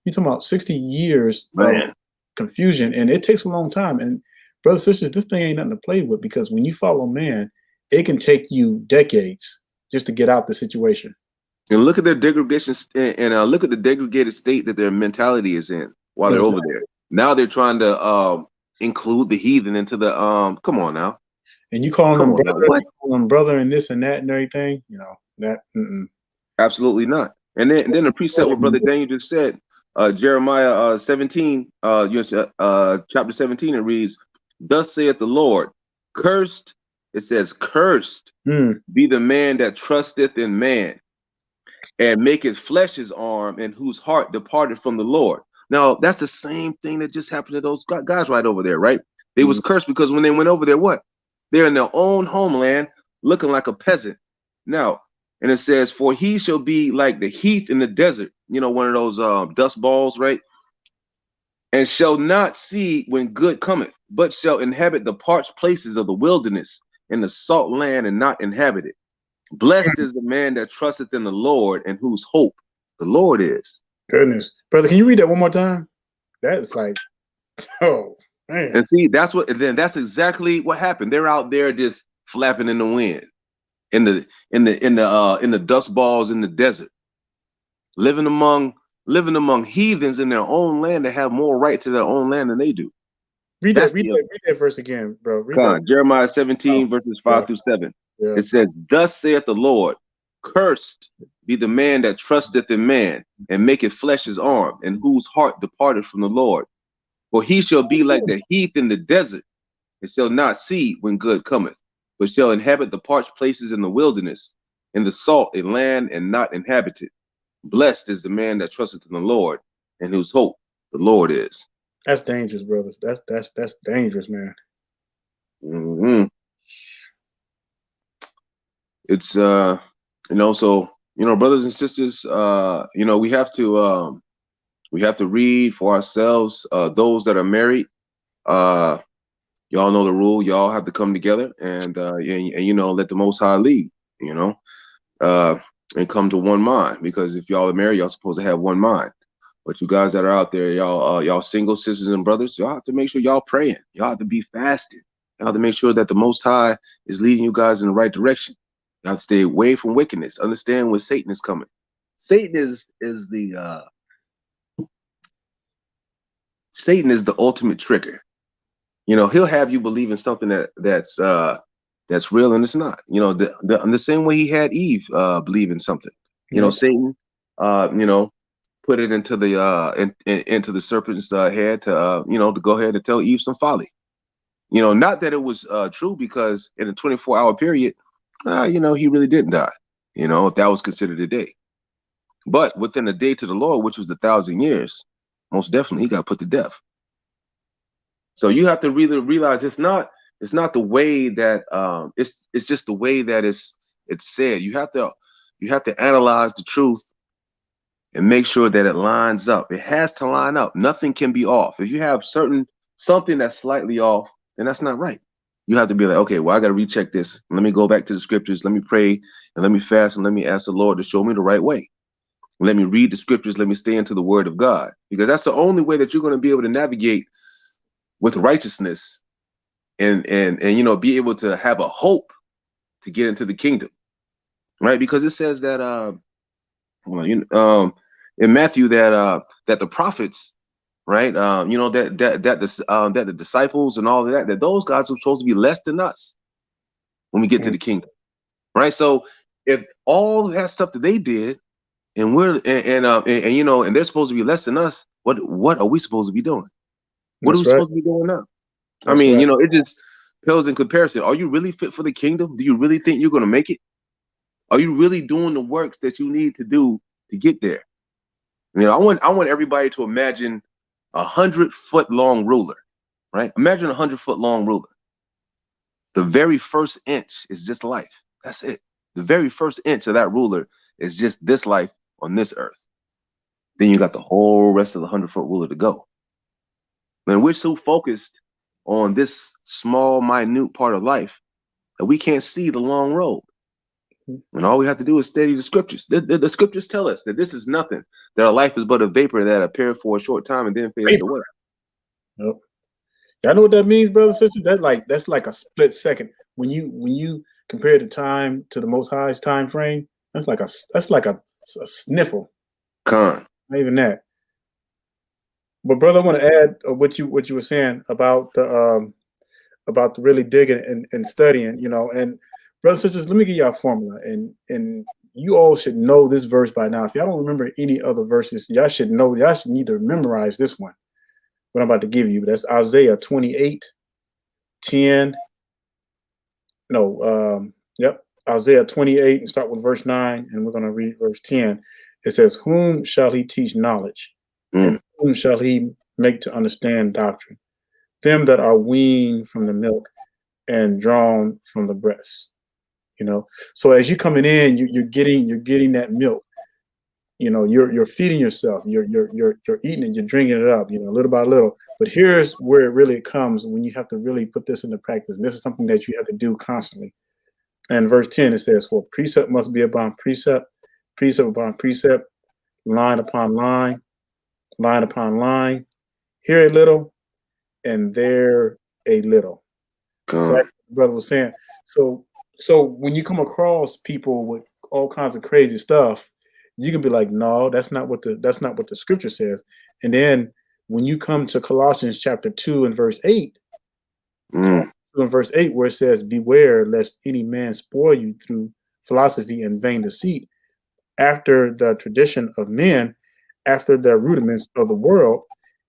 You're talking about 60 years of confusion. And it takes a long time. And brothers and sisters, this thing ain't nothing to play with, because when you follow man, it can take you decades just to get out the situation. And look at their degradation, and look at the degraded state that their mentality is in while they're over there. Now they're trying to include the heathen into the come on now. And you calling them brother, you call them brother and this and that and everything, that absolutely not. And then the precept what Brother Daniel just said, Jeremiah 17, chapter 17, it reads, "Thus saith the Lord, cursed," it says, "cursed be the man that trusteth in man, and maketh flesh his arm, and whose heart departed from the Lord." Now, that's the same thing that just happened to those guys right over there, right? They was cursed because when they went over there, they're in their own homeland, looking like a peasant. Now, and it says, "For he shall be like the heath in the desert," one of those dust balls, right? "And shall not see when good cometh, but shall inhabit the parched places of the wilderness, in the salt land, and not inhabit it. Blessed is the man that trusteth in the Lord, and whose hope the Lord is." Goodness, brother, can you read that one more time? That is like, oh man. And see, that's exactly what happened. They're out there just flapping in the wind, in the dust balls in the desert, living among heathens in their own land that have more right to their own land than they do. Read that verse again, bro. Read Jeremiah 17 verses 5 through 7. Yeah. It says, "Thus saith the Lord, cursed be the man that trusteth in man, and maketh flesh his arm, and whose heart departed from the Lord. For he shall be like the heath in the desert, and shall not see when good cometh, but shall inhabit the parched places in the wilderness, in the salt and land, and not inhabited. Blessed is the man that trusteth in the Lord, and whose hope the Lord is." That's dangerous, brothers. That's dangerous, man. It's so brothers and sisters, we have to read for ourselves. Those that are married, y'all know the rule. Y'all have to come together and let the Most High lead, and come to one mind, because if y'all are married, y'all supposed to have one mind. But you guys that are out there, y'all single sisters and brothers, y'all have to make sure y'all praying. Y'all have to be fasting. Y'all have to make sure that the Most High is leading you guys in the right direction. You have to stay away from wickedness. Understand when Satan is coming. Satan is the ultimate tricker. He'll have you believe in something that's real and it's not. The same way he had Eve believe in something. Satan, put it into the into the serpent's head to to go ahead and tell Eve some folly. Not that it was true, because in a 24-hour period, he really didn't die. If that was considered a day. But within a day to the Lord, which was 1,000 years, most definitely he got put to death. So you have to really realize it's not the way that it's just the way that it's said. You have to analyze the truth and make sure that it lines up. It has to line up. Nothing can be off. If you have something that's slightly off, then that's not right. you have to be like, okay, well, I got to recheck this. Let me go back to the scriptures. Let me pray and let me fast and let me ask the Lord to show me the right way. Let me read the scriptures. Let me stay into the word of God, because that's the only way that you're going to be able to navigate with righteousness and you know, be able to have a hope to get into the kingdom, right? Because it says that in Matthew that the prophets, right, you know, that the disciples and all of that those guys are supposed to be less than us when we get to the kingdom, right? So if all that stuff that they did, and we're and you know, and they're supposed to be less than us, what are we supposed to be doing? What are we supposed to be doing now? I mean, you know, it just pales in comparison. Are you really fit for the kingdom? Do you really think you're going to make it? Are you really doing the works that you need to do to get there? You know, I want everybody to imagine 100-foot long ruler, right? Imagine 100-foot long ruler. The very first inch is just life. That's it. The very first inch of that ruler is just this life on this earth. Then you got the whole rest of the 100-foot ruler to go. And we're so focused on this small, minute part of life that we can't see the long road. And all we have to do is study the scriptures. The scriptures tell us that this is nothing, that our life is but a vapor that appears for a short time and then fades away. Yep. Y'all know what that means, brothers and sisters? That's like a split second. When you compare the time to the Most High's time frame, that's like a sniffle. Con. Not even that. But brother, I want to add what you were saying about the really digging and studying, you know. And brothers and sisters, let me give you a formula, and you all should know this verse by now. If y'all don't remember any other verses, y'all should need to memorize this one. What I'm about to give you. That's Isaiah 28:10. Isaiah 28, and start with verse 9, and we're going to read verse 10. It says, "Whom shall he teach knowledge? And whom shall he make to understand doctrine? Them that are weaned from the milk and drawn from the breast." You know, so as you're coming in, you're getting that milk. You know, you're feeding yourself. You're eating it. You're drinking it up. You know, little by little. But here's where it really comes when you have to really put this into practice. And this is something that you have to do constantly. And verse 10, it says, "For precept must be upon precept, precept upon precept, line upon line, line upon line. Here a little, and there a little." Exactly what the brother was saying. So when you come across people with all kinds of crazy stuff, you can be like, no, that's not what the scripture says. And then when you come to Colossians chapter 2 and verse 8, in verse 8, where it says, "Beware lest any man spoil you through philosophy and vain deceit, after the tradition of men, after the rudiments of the world,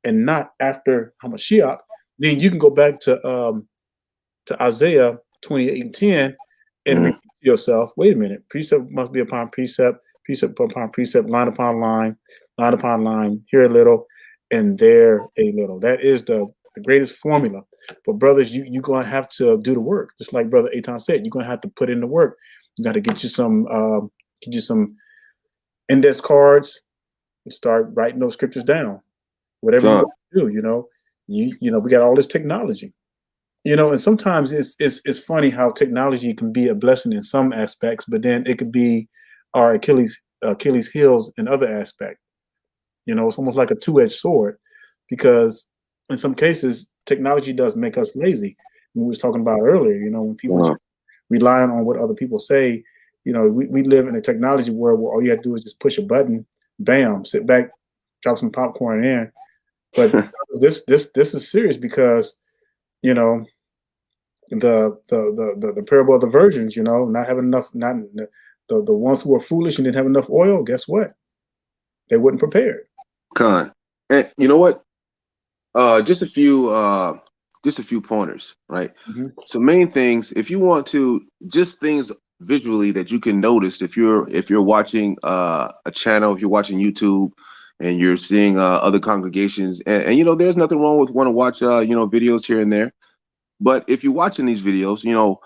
and not after Hamashiach," then you can go back to Isaiah 28:10 and repeat to yourself, wait a minute, precept must be upon precept, precept upon precept, line upon line, line upon line, here a little, and there a little. That is the greatest formula. But brothers, you're going to have to do the work. Just like Brother Eitan said, you're going to have to put in the work. You got to get you some index cards and start writing those scriptures down. Whatever you want to do, you know, we got all this technology. You know, and sometimes it's funny how technology can be a blessing in some aspects, but then it could be our Achilles heels in other aspects. You know, it's almost like a two-edged sword, because in some cases technology does make us lazy. And we was talking about earlier, you know, when people just relying on what other people say, you know, we live in a technology world where all you have to do is just push a button, bam, sit back, drop some popcorn in. But this is serious, because you know, the parable of the virgins, you know, not having enough, not the ones who were foolish and didn't have enough oil, guess what? They weren't prepared. Con. And you know what? Just a few pointers, right? So main things, if you want to, just things visually that you can notice if you're watching a channel, if you're watching YouTube and you're seeing other congregations, and you know, there's nothing wrong with want to watch videos here and there. But if you're watching these videos, you know,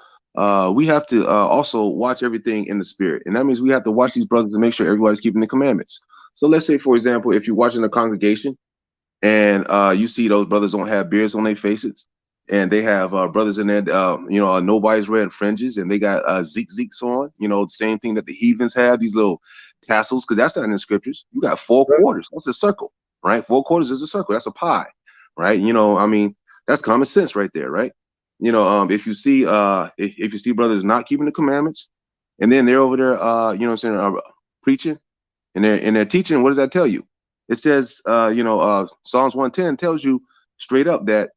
we have to also watch everything in the spirit. And that means we have to watch these brothers to make sure everybody's keeping the commandments. So let's say, for example, if you're watching a congregation and you see those brothers don't have beards on their faces, and they have brothers in there, nobody's wearing fringes, and they got zeeks on, the same thing that the heathens have, these little tassels, because that's not in the scriptures. You got 4 quarters. That's a circle, right? 4 quarters is a circle. That's a pie, right? I mean, that's common sense right there, right? If you see if you see brothers not keeping the commandments, and then they're over there, preaching, and they're teaching, what does that tell you? It says, Psalms 110 tells you straight up that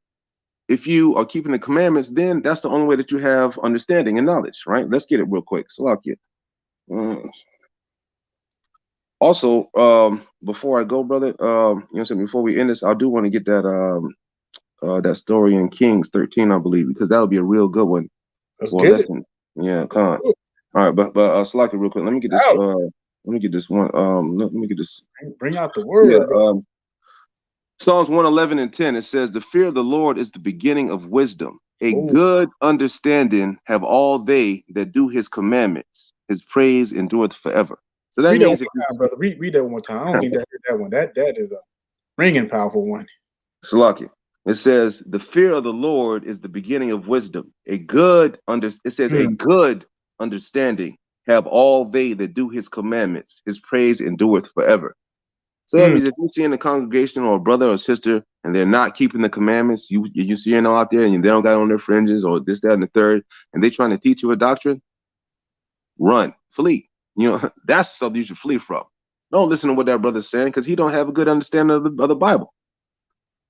if you are keeping the commandments, then that's the only way that you have understanding and knowledge, right? Let's get it real quick. Salakia. Also, before I go, brother, before we end this, I do want to get that that story in Kings 13, I believe, because that would be a real good one. Let's get it. Yeah, come on. All right, but Salakia, real quick. Let me get this. Let me get this one. Let me get this. Bring out the word. Yeah. Psalms 111:10. It says, "The fear of the Lord is the beginning of wisdom. A good understanding have all they that do His commandments. His praise endureth forever." So that means, brother. Read that one more time. I don't think that one. That is a ringing powerful one. Salakia. It says, "The fear of the Lord is the beginning of wisdom. A good understanding have all they that do His commandments. His praise endureth forever." So that means if you see in the congregation or a brother or sister and they're not keeping the commandments, you see them out there and they don't got on their fringes or this, that, and the third, and they trying to teach you a doctrine, run, flee. That's something you should flee from. Don't listen to what that brother's saying, because he don't have a good understanding of the Bible.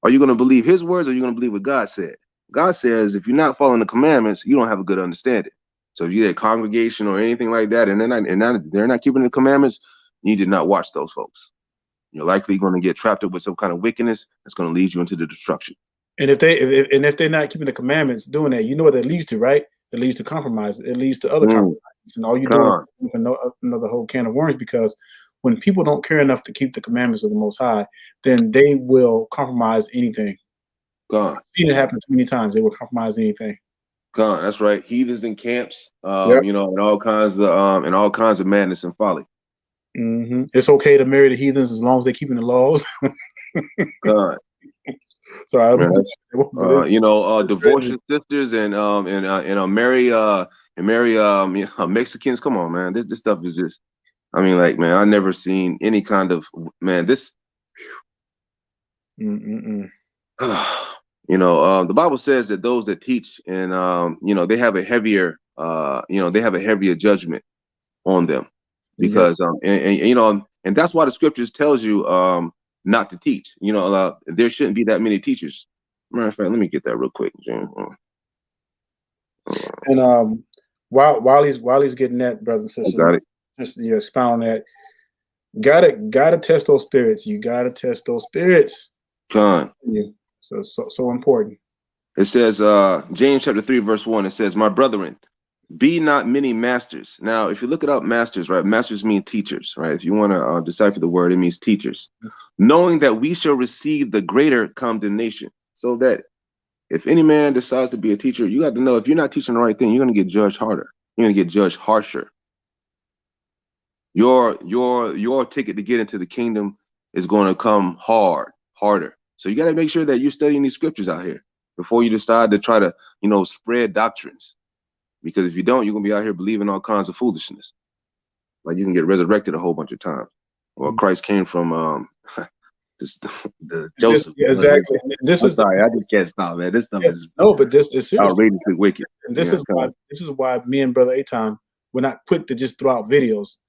Are you going to believe his words, or are you going to believe what God said? God says if you're not following the commandments, you don't have a good understanding. So if you're a congregation or anything like that, and they're not keeping the commandments, you did not watch those folks. You're likely going to get trapped up with some kind of wickedness that's going to lead you into the destruction. And if they're not keeping the commandments, doing that, you know what that leads to, right? It leads to compromise. It leads to other compromises, and all you're doing is another whole can of worms. Because when people don't care enough to keep the commandments of the Most High, then they will compromise anything. I've seen it happen too many times. They will compromise anything. That's right. Heathens in camps, and all kinds of madness and folly. It's okay to marry the heathens as long as they're keeping the laws. Sorry, divorce your sisters and marry Mexicans. Come on, man. This stuff is just. I mean, like, man, I've never seen any kind of this. The Bible says that those that teach and they have a heavier judgment on them, because and that's why the scriptures tells you not to teach. There shouldn't be that many teachers. Matter of fact, let me get that real quick, Jim. And while he's getting that, brothers and sisters, got it. Just expound that. Gotta test those spirits. You gotta test those spirits. So important. It says James chapter 3 verse 1. It says, "My brethren, be not many masters." Now, if you look it up, masters, right? Masters mean teachers, right? If you want to decipher the word, it means teachers. "Knowing that we shall receive the greater condemnation." So that if any man decides to be a teacher, you got to know if you're not teaching the right thing, you're going to get judged harder. You're going to get judged harsher. Your ticket to get into the kingdom is going to come harder. So you got to make sure that you're studying these scriptures out here before you decide to try to, spread doctrines. Because if you don't, you're going to be out here believing all kinds of foolishness. Like you can get resurrected a whole bunch of times. Well, Christ came from the Joseph. Exactly. I just can't stop, man. This stuff is but this is outrageously wicked. And this is why me and Brother Aton, we're not quick to just throw out videos,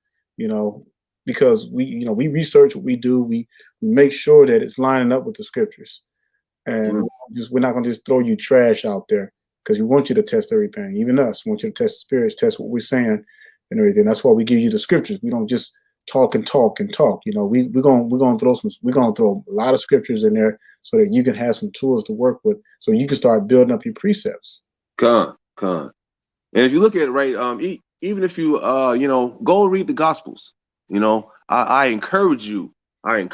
because we research what we do. We make sure that it's lining up with the scriptures, and we're not going to just throw you trash out there, because we want you to test everything. Even us, we want you to test the spirits, test what we're saying, and everything. That's why we give you the scriptures. We don't just talk and talk and talk. We're gonna throw a lot of scriptures in there so that you can have some tools to work with, so you can start building up your precepts. And if you look at it, right, even if you go read the Gospels, I encourage you. I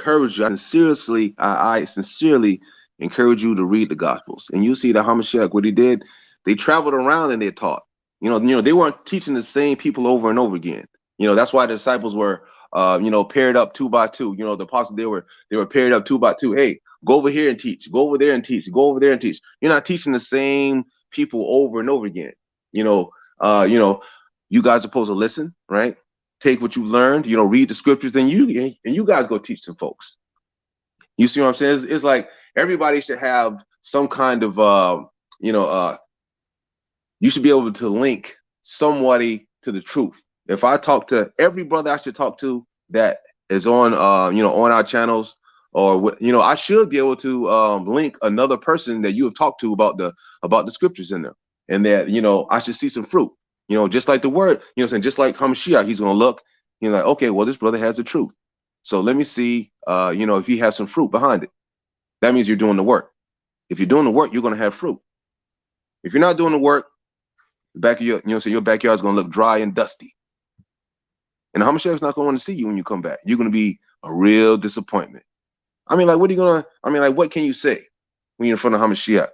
sincerely encourage you to read the Gospels, and you see the Hamashiach, what he did. They traveled around and they taught. They weren't teaching the same people over and over again. That's why the disciples were paired up 2 by 2. The apostles, they were paired up 2 by 2. Hey, Go over here and teach. Go over there and teach. Go over there and teach. You're not teaching the same people over and over again. You know, you guys are supposed to listen, right? Take what you learned, read the scriptures, then you guys go teach some folks. You see what I'm saying? It's like everybody should have some kind of, you should be able to link somebody to the truth. If I talk to every brother I should talk to that is on, on our channels, or, I should be able to link another person that you have talked to about the scriptures in there, and that, I should see some fruit, just like the word, just like Hamashiach, he's going to look, like, okay, well, this brother has the truth. So let me see, if he has some fruit behind it. That means you're doing the work. If you're doing the work, you're going to have fruit. If you're not doing the work, the back of your backyard is going to look dry and dusty. And Hamashiach's not going to want to see you when you come back. You're going to be a real disappointment. I mean, like, what can you say when you're in front of Hamashiach?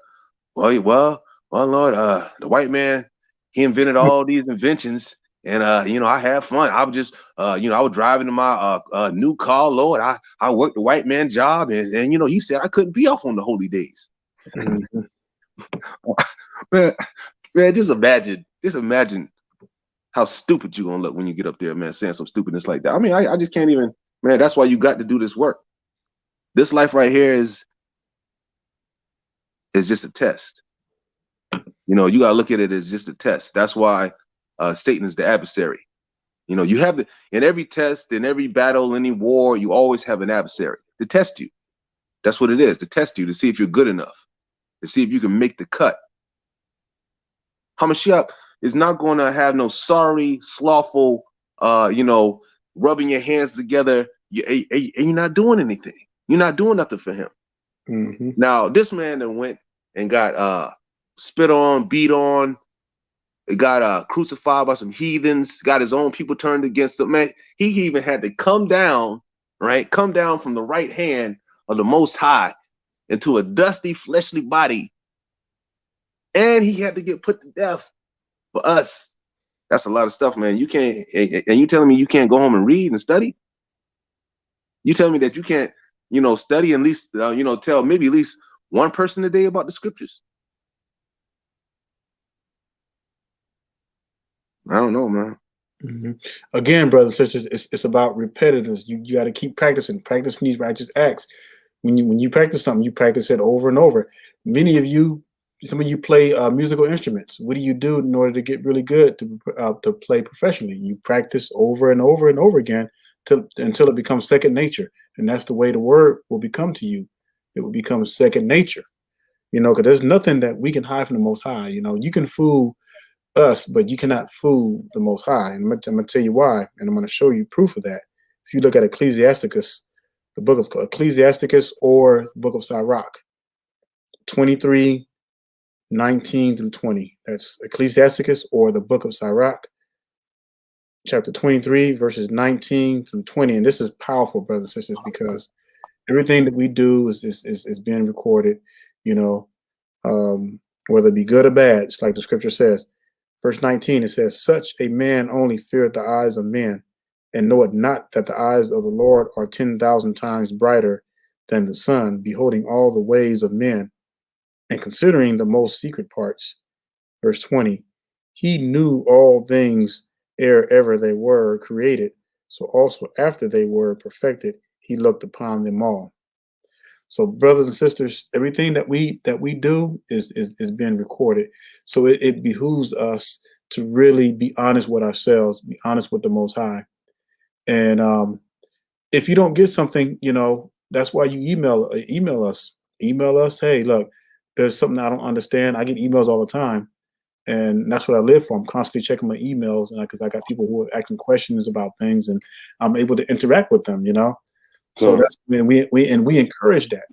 Well, Lord, the white man, he invented all these inventions, and I had fun. I was just, I was driving in my new car, Lord. I worked the white man job, and he said I couldn't be off on the holy days. man, just imagine how stupid you're gonna look when you get up there, man, saying some stupidness like that. I mean, I just can't even, man. That's why you got to do this work. This life right here is just a test. You gotta look at it as just a test. That's why Satan is the adversary. You have in every test, in every battle, any war, you always have an adversary to test you. That's what it is, to test you, to see if you're good enough, to see if you can make the cut. Hamashiach is not going to have no sorry, slothful, rubbing your hands together. And you're not doing anything. You're not doing nothing for him. Mm-hmm. Now, this man that went and got spit on, beat on, got crucified by some heathens, got his own people turned against him. Man, he even had to come down from the right hand of the Most High into a dusty, fleshly body. And he had to get put to death for us. That's a lot of stuff, man. You can't, and you telling me you can't go home and read and study? You telling me that you can't, study and at least, tell maybe at least one person a day about the scriptures? I don't know, man. Mm-hmm. Again, brothers and sisters, it's about repetitiveness. You got to keep practicing these righteous acts. When you practice something, you practice it over and over. Some of you play musical instruments. What do you do in order to get really good to play professionally? You practice over and over and over again until it becomes second nature. And that's the way the word will become to you. It will become second nature. Because there's nothing that we can hide from the Most High. You can fool us, but you cannot fool the Most High. And I'm going to tell you why, and I'm going to show you proof of that. If you look at Ecclesiasticus, the book of Ecclesiasticus or the book of Sirach, 23, 19 through 20. That's Ecclesiasticus or the book of Sirach, chapter 23, verses 19 through 20. And this is powerful, brothers and sisters, because everything that we do is being recorded, whether it be good or bad, just like the scripture says. Verse 19, it says, such a man only feareth the eyes of men, and knoweth not that the eyes of the Lord are 10,000 times brighter than the sun, beholding all the ways of men, and considering the most secret parts. Verse 20, he knew all things ere ever they were created, so also after they were perfected, he looked upon them all. So, brothers and sisters, everything that we do is being recorded. So it behooves us to really be honest with ourselves, be honest with the Most High. And if you don't get something, that's why you email us. Email us. Hey, look, there's something I don't understand. I get emails all the time, and that's what I live for. I'm constantly checking my emails, and because I got people who are asking questions about things, and I'm able to interact with them. So that's when we encourage that.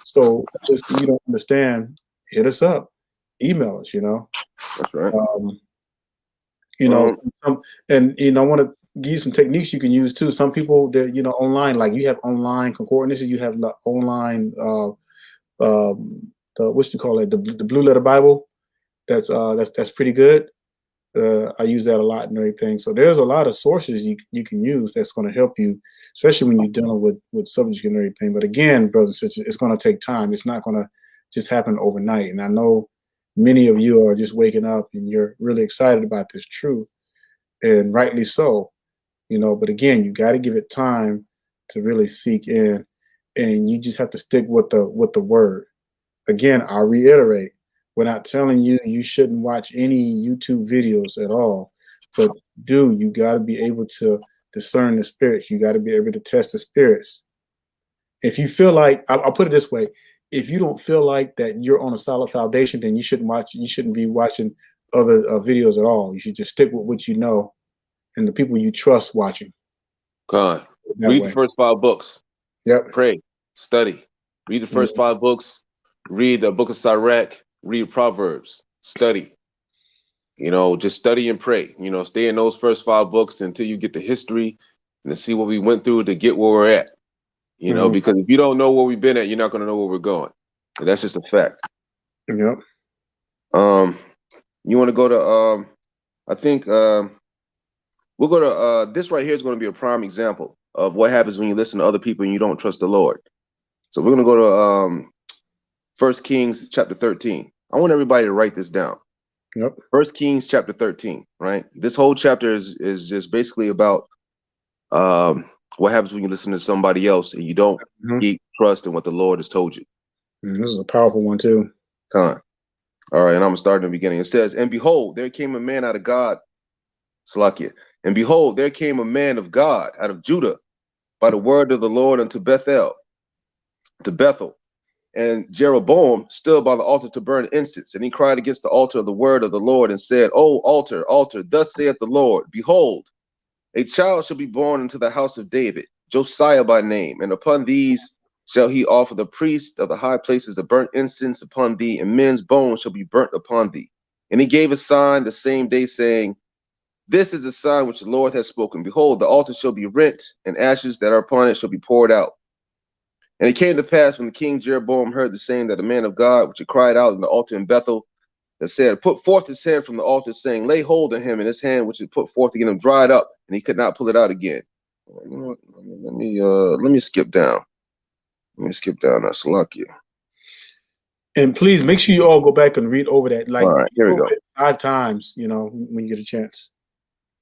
So just if you don't understand, hit us up, email us. That's right. And I want to give you some techniques you can use too. Some people that online, like you have online concordances, you have online what you call it, the Blue Letter Bible. That's pretty good. I use that a lot and everything. So there's a lot of sources you can use that's going to help you, especially when you're dealing with subjects and everything. But again, brothers and sisters, it's going to take time. It's not going to just happen overnight. And I know many of you are just waking up and you're really excited about this truth, and rightly so, but again, you got to give it time to really seek in, and you just have to stick with the word. Again, I'll reiterate, we're not telling you you shouldn't watch any YouTube videos at all, but you got to be able to discern the spirits. You got to be able to test the spirits. If you feel like, I'll put it this way, if you don't feel like that you're on a solid foundation, then you shouldn't be watching other videos at all. You should just stick with what you know and the people you trust watching. God, read the first 5 books. Yep. Pray, study. Read the first 5 books. Read the book of Sirach. Read Proverbs. Study. Just study and pray. Stay in those first 5 books until you get the history and to see what we went through to get where we're at. Because if you don't know where we've been at, you're not going to know where we're going. And that's just a fact. Yep. You want to go to, I think we'll go to, this right here is going to be a prime example of what happens when you listen to other people and you don't trust the Lord. So we're going to go to 1 Kings chapter 13. I want everybody to write this down. Yep. 1 Kings chapter 13, right? This whole chapter is just basically about what happens when you listen to somebody else and you don't keep trust in what the Lord has told you. This is a powerful one too. All right, and I'm gonna start in the beginning. It says, "And behold, there came a man out of God, Salakia. And behold, there came a man of God out of Judah by the word of the Lord unto Bethel. And Jeroboam stood by the altar to burn incense, and he cried against the altar of the word of the Lord and said, O altar, altar, thus saith the Lord, behold, a child shall be born into the house of David, Josiah by name, and upon these shall he offer the priest of the high places to burnt incense upon thee, and men's bones shall be burnt upon thee. And he gave a sign the same day, saying, This is a sign which the Lord has spoken. Behold, the altar shall be rent, and ashes that are upon it shall be poured out. And it came to pass when the king Jeroboam heard the saying that the man of God, which had cried out in the altar in Bethel, that said, Put forth his hand from the altar, saying, Lay hold of him, and his hand which he put forth again him dried up, and he could not pull it out again. You know what? Let me skip down. Let me skip down. That's lucky. And please make sure you all go back and read over that. Like, all right, here we go. 5 times, when you get a chance.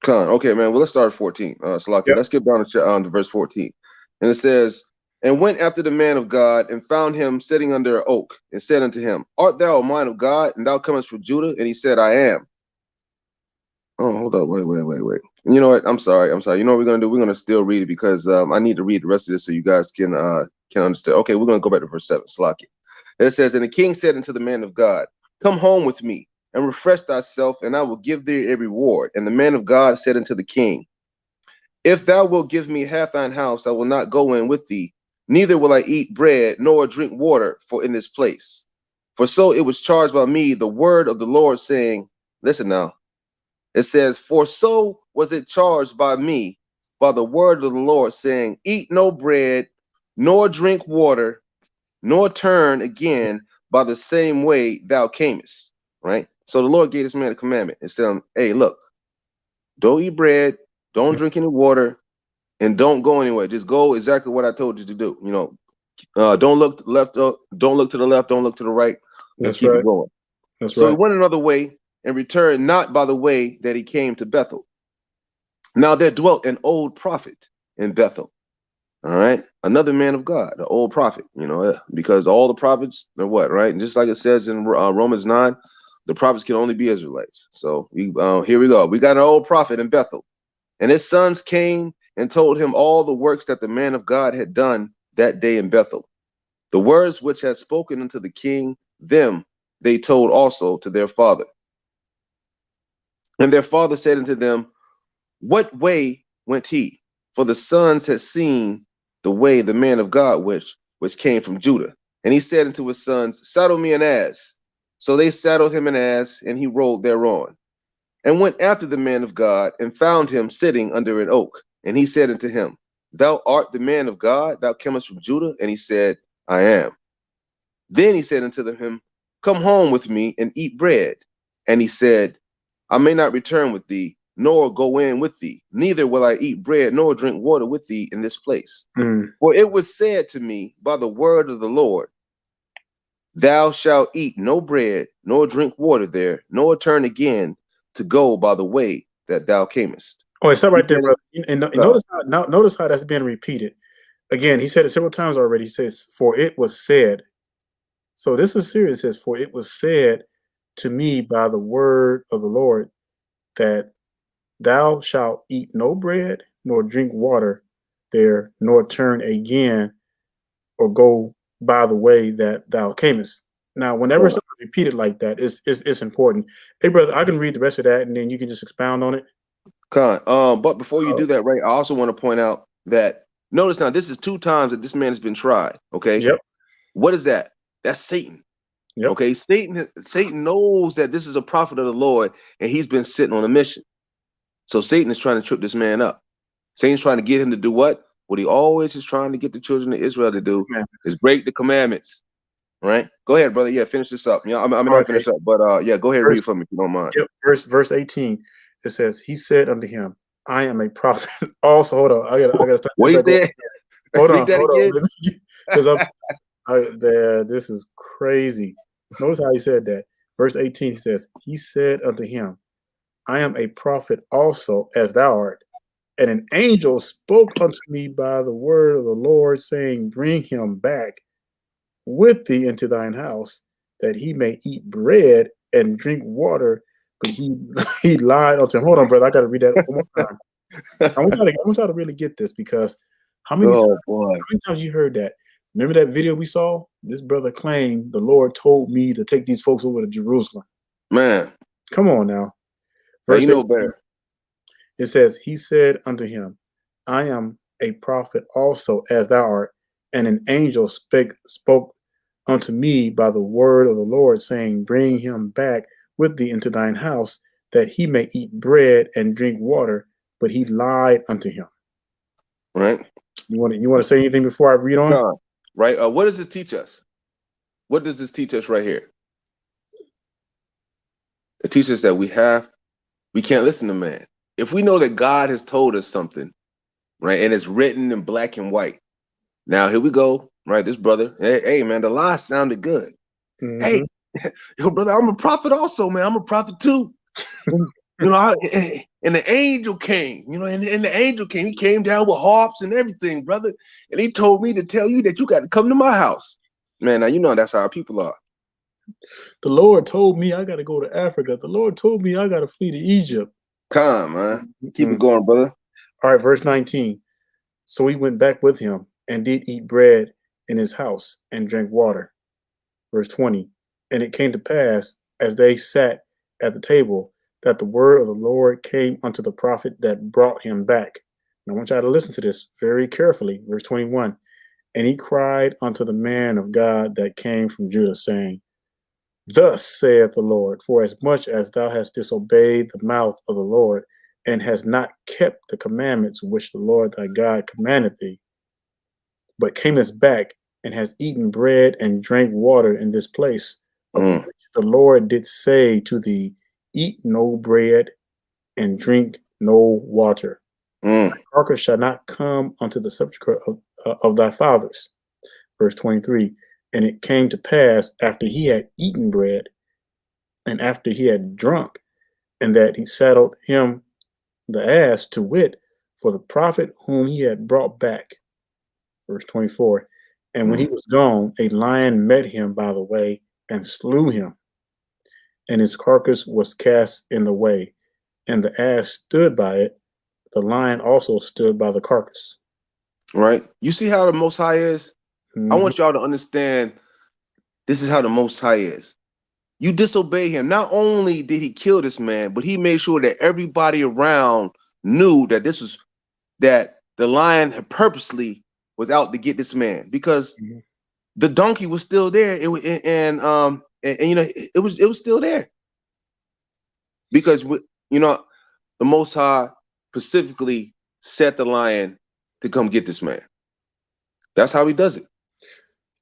Okay, man. Well, let's start at 14. Salaki. Yep. Let's get down to verse 14. And it says, And went after the man of God, and found him sitting under an oak, and said unto him, Art thou a man of God, and thou comest from Judah? And he said, I am. Oh, hold up. Wait. You know what? I'm sorry. You know what we're going to do? We're going to still read it because I need to read the rest of this so you guys can understand. Okay, we're going to go back to verse 7. Salaki. It says, And the king said unto the man of God, Come home with me, and refresh thyself, and I will give thee a reward. And the man of God said unto the king, If thou wilt give me half thine house, I will not go in with thee, neither will I eat bread nor drink water for in this place. For so it was charged by me the word of the Lord, saying, Listen now. It says, For so was it charged by me by the word of the Lord, saying, Eat no bread, nor drink water, nor turn again by the same way thou camest. Right? So the Lord gave this man a commandment and said, Hey, look, don't eat bread, don't drink any water, and don't go anywhere. Just go exactly what I told you to do. Don't look to the left, don't look to the left, don't look to the right. Let's keep it going. So he went another way and returned not by the way that he came to Bethel. Now there dwelt an old prophet in Bethel. All right, another man of God, an old prophet, because all the prophets are what, right? And just like it says in Romans 9, the prophets can only be Israelites. So here we go. We got an old prophet in Bethel, and his sons came and told him all the works that the man of God had done that day in Bethel. The words which had spoken unto the king, them they told also to their father. And their father said unto them, What way went he? For the sons had seen the way the man of God which came from Judah. And he said unto his sons, Saddle me an ass. So they saddled him an ass, and he rode thereon. And went after the man of God, and found him sitting under an oak. And he said unto him, Thou art the man of God, thou comest from Judah? And he said, I am. Then he said unto him, Come home with me and eat bread. And he said, I may not return with thee, nor go in with thee. Neither will I eat bread, nor drink water with thee in this place. For it was said to me by the word of the Lord, thou shalt eat no bread, nor drink water there, nor turn again to go by the way that thou camest. Oh, stop right there, brother. And notice how that's being repeated. Again, he said it several times already. He says, for it was said. So this is serious. It says, for it was said to me by the word of the Lord that thou shalt eat no bread, nor drink water there, nor turn again or go by the way that thou camest. Now, whenever something repeated like that, it's important. Hey, brother, I can read the rest of that, and then you can just expound on it. But before you do that, right, I also want to point out that notice now this is 2 times that this man has been tried. Okay. Yep. What is that? That's Satan. Yep. Okay. Satan knows that this is a prophet of the Lord, and he's been sitting on a mission. So Satan is trying to trip this man up. Satan's trying to get him to do what? What he always is trying to get the children of Israel to do is break the commandments. Right? Go ahead, brother. Yeah, finish this up. Yeah, I'm not finish up, but yeah, go ahead, read for me if you don't mind. Yep. Verse 18. It says, he said unto him, I am a prophet. Also, hold on. I gotta start. What he said? Hold on. Because this is crazy. Notice how he said that. Verse 18 says, he said unto him, I am a prophet also, as thou art. And an angel spoke unto me by the word of the Lord, saying, bring him back with thee into thine house, that he may eat bread and drink water. But he lied unto him. Hold on, brother. I got to read that one more time. I want y'all to really get this, because how many times you heard that? Remember that video we saw? This brother claimed the Lord told me to take these folks over to Jerusalem. Man, come on now. Verse you know better. It says, he said unto him, I am a prophet also, as thou art. And an angel spoke unto me by the word of the Lord, saying, bring him back with thee into thine house, that he may eat bread and drink water. But he lied unto him. Right. You want to say anything before I read on? No. Right. What does this teach us? What does this teach us right here? It teaches us that we can't listen to man. If we know that God has told us something, right, and it's written in black and white. Now here we go, right? This brother, hey man, the lie sounded good. Hey, yo, brother, I'm a prophet also, man. I'm a prophet too. You know, and the angel came, you know, and the angel came. He came down with harps and everything, brother. And he told me to tell you that you got to come to my house. Man, now you know that's how our people are. The Lord told me I got to go to Africa. The Lord told me I got to flee to Egypt. Come, man. Keep it going, brother. All right, verse 19. So he went back with him and did eat bread in his house and drank water. Verse 20. And it came to pass, as they sat at the table, that the word of the Lord came unto the prophet that brought him back. And I want y'all to listen to this very carefully. Verse 21. And he cried unto the man of God that came from Judah, saying, thus saith the Lord, for as much as thou hast disobeyed the mouth of the Lord, and hast not kept the commandments which the Lord thy God commanded thee, but camest back and hast eaten bread and drank water in this place, of which the Lord did say to thee, eat no bread and drink no water. Thy carcass shall not come unto the sepulchre of thy fathers. Verse 23. And it came to pass after he had eaten bread and after he had drunk, and that he saddled him the ass, to wit, for the prophet whom he had brought back. Verse 24. And when he was gone, a lion met him by the way and slew him. And his carcass was cast in the way, and the ass stood by it. The lion also stood by the carcass. Right. You see how the Most High is? I want y'all to understand this is how the Most High is. You disobey him. Not only did he kill this man, but he made sure that everybody around knew that that the lion had purposely was out to get this man, because the donkey was still there. You know, it was still there. Because you know, the Most High specifically set the lion to come get this man. That's how he does it.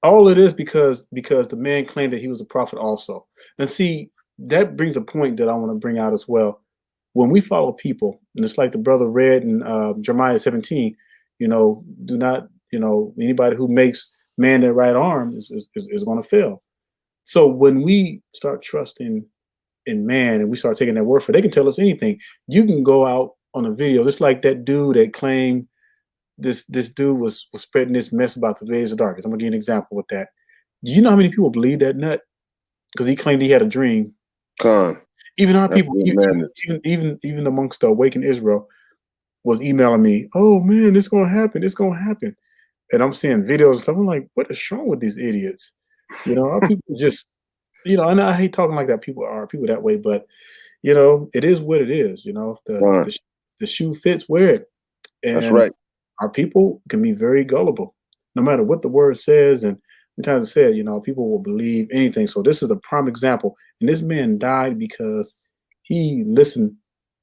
All it is because the man claimed that he was a prophet also. And see, that brings a point that I want to bring out as well. when we follow people, and it's like the brother read in Jeremiah 17, do not, anybody who makes man their right arm is going to fail. So when we start trusting in man and we start taking their word for it, they can tell us anything. You can go out on a video, just like that dude that claimed this dude was spreading this mess about the days of darkness. I'm gonna give you an example with that. Do you know how many people believe that nut? Because he claimed he had a dream. Even our people, even amongst the awakened Israel, was emailing me, "Oh man, it's gonna happen. It's gonna happen." And I'm seeing videos and stuff. I'm like, what is wrong with these idiots? Our people just, and I hate talking like that. People that way, but it is what it is. If the shoe fits, wear it. And that's right. Our people can be very gullible, no matter what the word says. And sometimes it said, people will believe anything. So this is a prime example. And this man died because he listened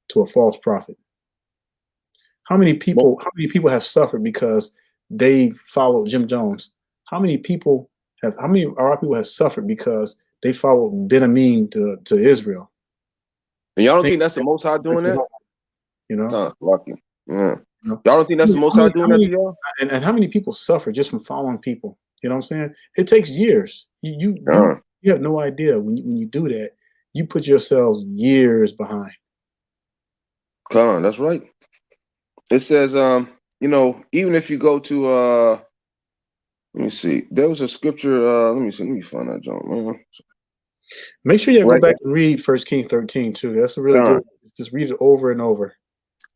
to a false prophet. How many people have suffered because they followed Jim Jones? How many of our people have suffered because they followed Ben Amin to Israel? And y'all don't think that's the Most High doing that? Lucky. Yeah. Y'all don't think that's the Most High doing that to y'all? And how many people suffer just from following people? You know what I'm saying? It takes years. You have no idea when you do that. You put yourselves years behind. That's right. It says, even if you go to let me see, there was a scripture. Let me find that, John. Make sure you go back and read 1 Kings 13 too. That's a really good. Just read it over and over.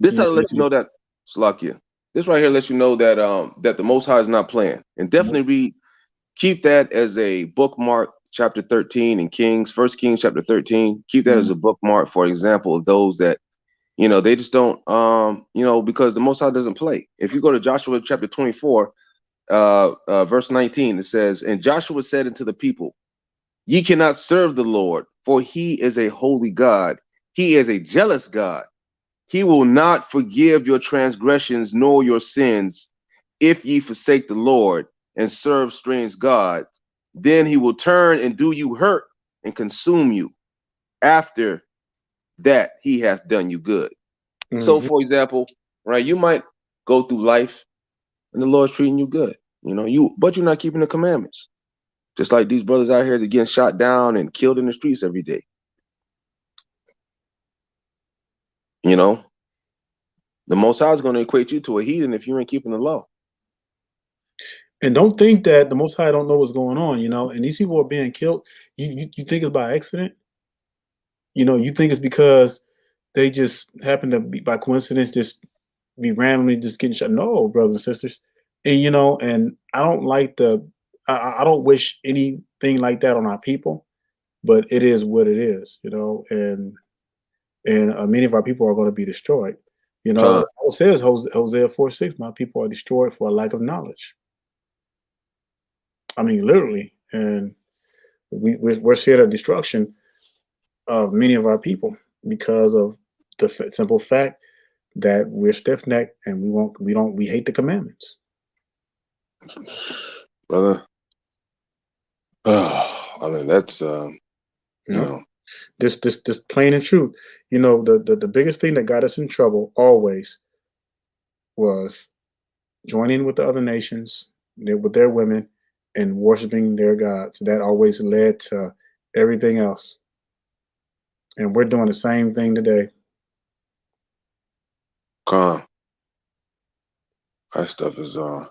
This will let you know that Slakia. This right here lets you know that that the Most High is not playing. And definitely keep that as a bookmark, chapter 13 in Kings, 1 Kings chapter 13. Keep that as a bookmark, for example, of those that they just don't because the Most High doesn't play. If you go to Joshua chapter 24, verse 19, it says, "And Joshua said unto the people, ye cannot serve the Lord, for he is a holy God. He is a jealous God. He will not forgive your transgressions nor your sins. If ye forsake the Lord and serve strange gods, then he will turn and do you hurt and consume you. After that he hath done you good." So, for example, right, you might go through life and the Lord's treating you good, but you're not keeping the commandments. Just like these brothers out here that getting shot down and killed in the streets every day. The Most High is going to equate you to a heathen if you ain't keeping the law. And don't think that the Most High don't know what's going on, and these people are being killed. You think it's by accident? You think it's because they just happen to be, by coincidence, just be randomly just getting shot. No, brothers and sisters. And, and I don't like I don't wish anything like that on our people, but it is what it is, and many of our people are going to be destroyed. It says Hosea 4:6, my people are destroyed for a lack of knowledge. I mean, literally. And we're seeing a destruction of many of our people because of the simple fact that we're stiff-necked and we hate the commandments. Brother, I mean, that's this plain and truth. The biggest thing that got us in trouble always was joining with the other nations, with their women, and worshiping their gods. That always led to everything else. And we're doing the same thing today. That stuff is I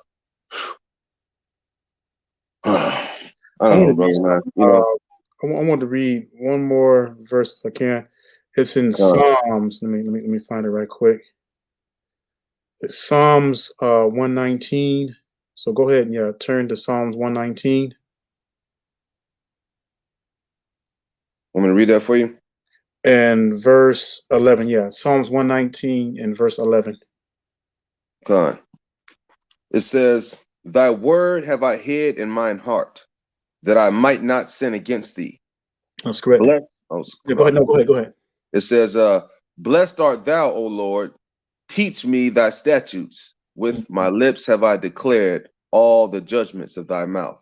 don't know, brother. I want to read one more verse if I can. It's in Psalms. Let me find it right quick. It's Psalms 119. So go ahead and turn to Psalms 119. Want me to read that for you? And verse 11. Yeah, Psalms 119 and verse 11. It says, "Thy word have I hid in mine heart, that I might not sin against thee." That's correct. Go ahead. It says, "Blessed art thou, O Lord. Teach me thy statutes. With my lips have I declared all the judgments of thy mouth."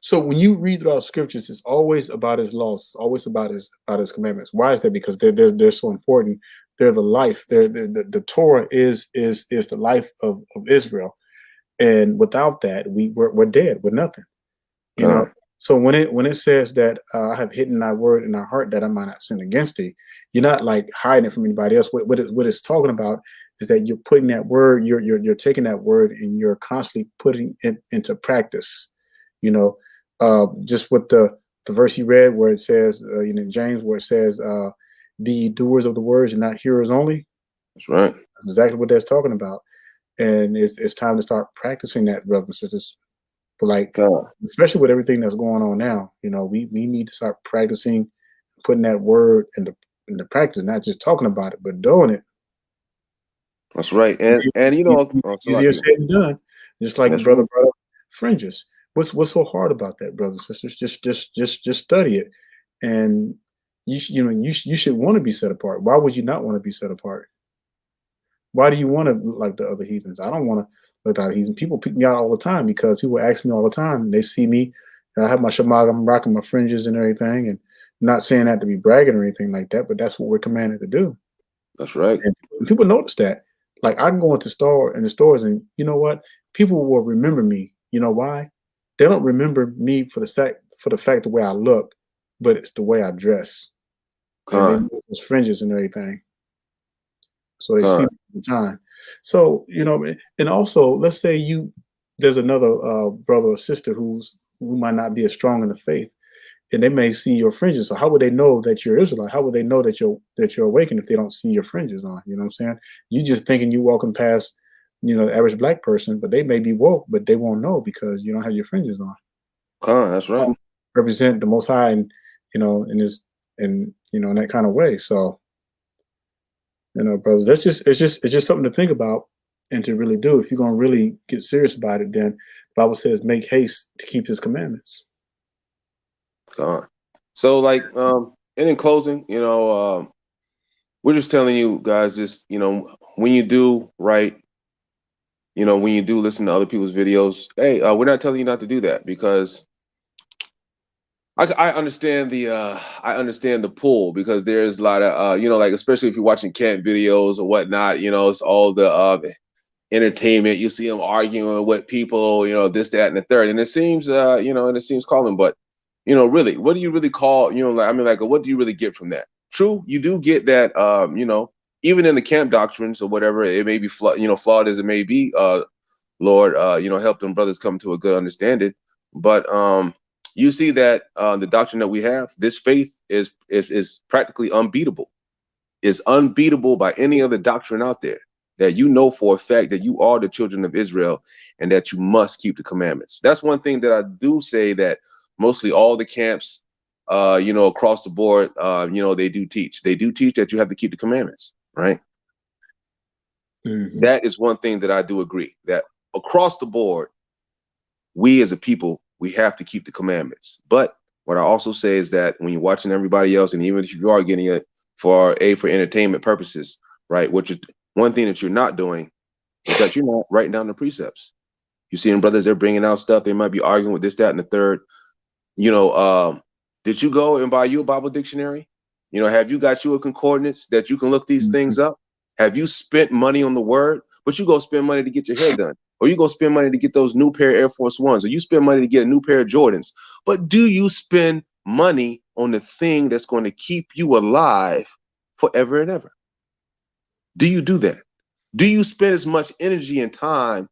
So when you read throughout scriptures, it's always about his laws. It's always about his commandments. Why is that? Because they're so important. they're the life. The Torah is the life of Israel, and without that, we're dead. We're nothing. You know. So when it says that I have hidden thy word in our heart that I might not sin against thee, you're not like hiding it from anybody else. What it's talking about is that you're putting that word, you're taking that word and you're constantly putting it into practice. You know, just with the verse you read where it says, James, where it says, "Be ye doers of the words and not hearers only." That's right. That's exactly what that's talking about, and it's time to start practicing that, brothers and sisters. But like, especially with everything that's going on now, we need to start practicing, putting that word into practice, not just talking about it, but doing it. That's right. Easier said than done. Just like brother fringes. What's so hard about that, brothers and sisters? Just study it, and you should want to be set apart. Why would you not want to be set apart? Why do you want to look like the other heathens? I don't want to look like heathens. People pick me out all the time because people ask me all the time. They see me. I have my shamag. I'm rocking my fringes and everything, and I'm not saying that to be bragging or anything like that. But that's what we're commanded to do. That's right. And people notice that. Like I can go into the stores, and you know what? People will remember me. You know why? They don't remember me for the fact the way I look, but it's the way I dress. And they know those fringes and everything. So they see me all the time. So, and also let's say there's another brother or sister who might not be as strong in the faith, and they may see your fringes. So how would they know that you're Israelite? How would they know that you're awakened if they don't see your fringes on? You know what I'm saying? You just thinking you walking past, the average black person, but they may be woke, but they won't know because you don't have your fringes on. That's right. Represent the Most High, and in that kind of way. So. Brothers, it's just something to think about and to really do. If you're going to really get serious about it, then the Bible says, make haste to keep his commandments. So like, and in closing, we're just telling you guys, just, when you do right, when you do listen to other people's videos, hey, we're not telling you not to do that because I understand the pull because there's a lot of like especially if you're watching camp videos or whatnot, it's all the entertainment. You see them arguing with people, this, that, and the third, and it seems and it seems calling, but really, what do you really call what do you really get from that? True, you do get that even in the camp doctrines or whatever it may be flawed as it may be, Lord, help them brothers come to a good understanding, but you see that the doctrine that we have, this faith is practically unbeatable. It's unbeatable by any other doctrine out there. That for a fact that you are the children of Israel and that you must keep the commandments. That's one thing that I do say that mostly all the camps, across the board, they do teach. They do teach that you have to keep the commandments, right? Mm-hmm. That is one thing that I do agree that across the board, we as a people, we have to keep the commandments. But what I also say is that when you're watching everybody else, and even if you are getting it for entertainment purposes, right? One thing that you're not doing is that you're not writing down the precepts. You see them brothers, they're bringing out stuff. They might be arguing with this, that, and the third. Did you go and buy you a Bible dictionary? Have you got you a concordance that you can look these things up? Have you spent money on the word? But you go spend money to get your hair done. Or you go spend money to get those new pair of Air Force Ones, or you spend money to get a new pair of Jordans. But do you spend money on the thing that's going to keep you alive forever and ever? Do you do that? Do you spend as much energy and time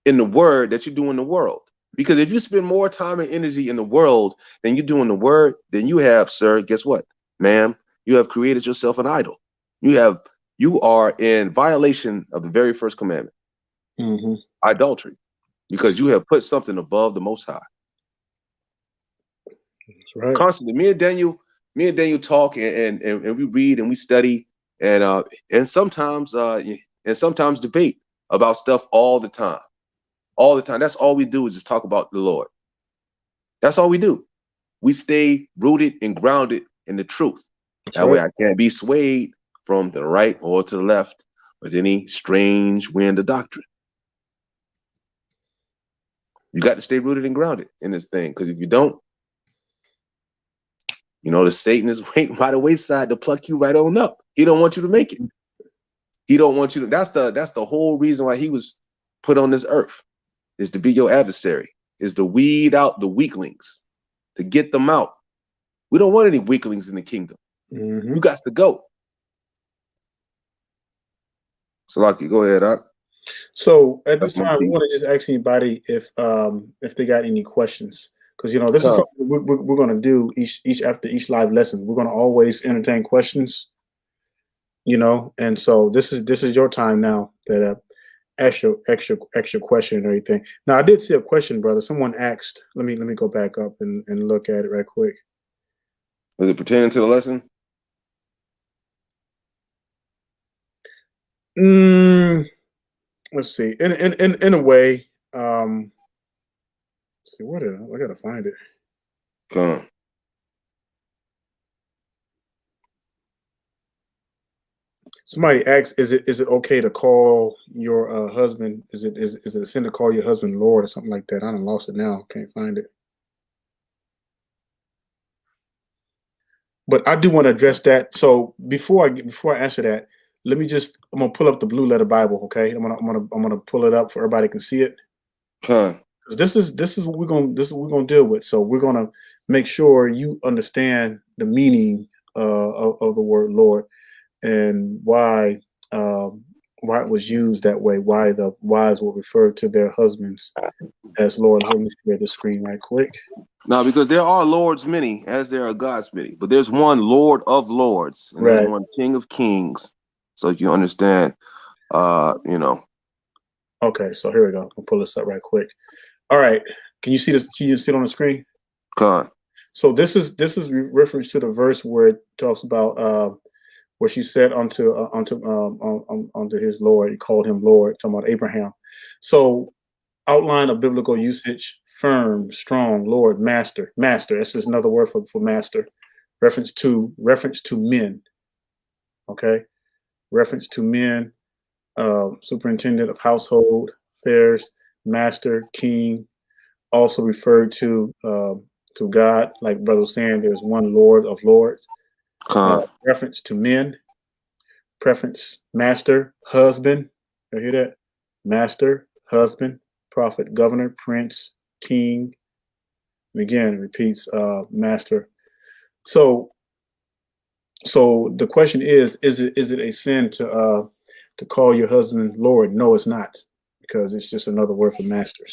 in the word that you do in the world? Because if you spend more time and energy in the world than you do in the word, then you have, sir, guess what, ma'am? You have created yourself an idol. You are in violation of the very first commandment. Mm-hmm. Adultery, because you have put something above the Most High. That's right. Constantly, me and Daniel talk and we read and we study and sometimes debate about stuff all the time. All the time. That's all we do is just talk about the Lord. That's all we do. We stay rooted and grounded in the truth. That way I can't be swayed from the right or to the left with any strange wind of doctrine. You got to stay rooted and grounded in this thing, because if you don't, the Satan is waiting by the wayside to pluck you right on up. He don't want you to make it. He don't want you to. That's the whole reason why he was put on this earth, is to be your adversary, is to weed out the weaklings, to get them out. We don't want any weaklings in the kingdom. You got to go. Salaki, go ahead, Doc. So at this time, we want to just ask anybody if they got any questions, because this is something we're going to do each after each live lesson. We're going to always entertain questions, and so this is your time now that ask your question and everything. Now, I did see a question, brother. Someone asked. Let me go back up and look at it right quick. Was it pertaining to the lesson? Let's see. In a way, let's see, I gotta find it. Come on. Somebody asks, is it okay to call your husband? Is it a sin to call your husband Lord or something like that? I done lost it now. Can't find it. But I do want to address that. So before I answer that, I'm gonna pull up the Blue Letter Bible. Okay, I'm gonna pull it up for everybody can see it. Because this is what we're gonna deal with. So we're gonna make sure you understand the meaning of the word Lord and why it was used that way. Why the wives were referred to their husbands as Lord. Let me share the screen right quick. No, because there are lords many, as there are gods many, but there's one Lord of lords, and there's one King of kings. So you understand, Okay, so here we go. I'll pull this up right quick. All right, can you see this? Can you see it on the screen? Come on. So this is reference to the verse where it talks about where she said unto his Lord, he called him Lord, talking about Abraham. So outline of biblical usage: firm, strong, Lord, master. This is another word for master. Reference to men. Okay, reference to men. Superintendent of household affairs, master, king. Also referred to God, like brother was saying, there's one Lord of lords. Reference to men. Preference, master, husband. You hear that? Master, husband, prophet, governor, prince, king. And again, repeats master. So the question is it a sin to call your husband Lord? No, it's not, because it's just another word for master.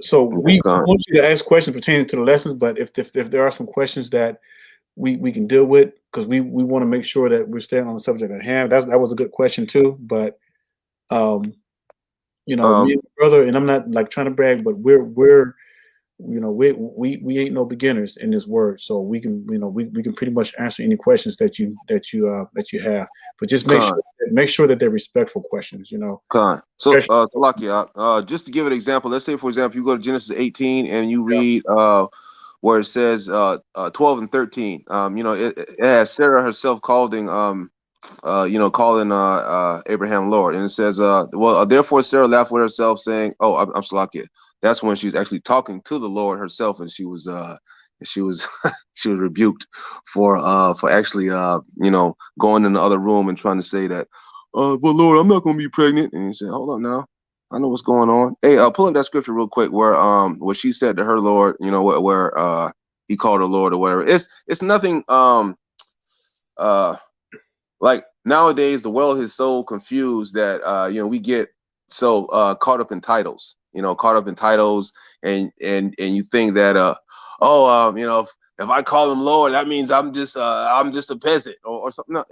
So we want you to ask questions pertaining to the lessons, but if there are some questions that we can deal with, because we want to make sure that we're staying on the subject at hand. That was a good question too, but me and my brother, and I'm not like trying to brag, but we're we ain't no beginners in this word, so we can we can pretty much answer any questions that you have, but just make sure that they're respectful questions. So Talakia, just to give an example, let's say for example you go to Genesis 18 and you read where it says 12 and 13. It has Sarah herself calling Abraham Lord, and it says therefore Sarah laughed with herself, saying, "Oh, I'm Salakia." That's when she's actually talking to the Lord herself, and she was she was rebuked for actually going in the other room and trying to say that, but Lord, I'm not going to be pregnant. And he said, hold up now, I know what's going on. Hey, pull up that scripture real quick where she said to her Lord, where he called her Lord or whatever. It's nothing like nowadays the world is so confused that we get so caught up in titles. And you think that if I call him Lord, that means I'm just a peasant or something.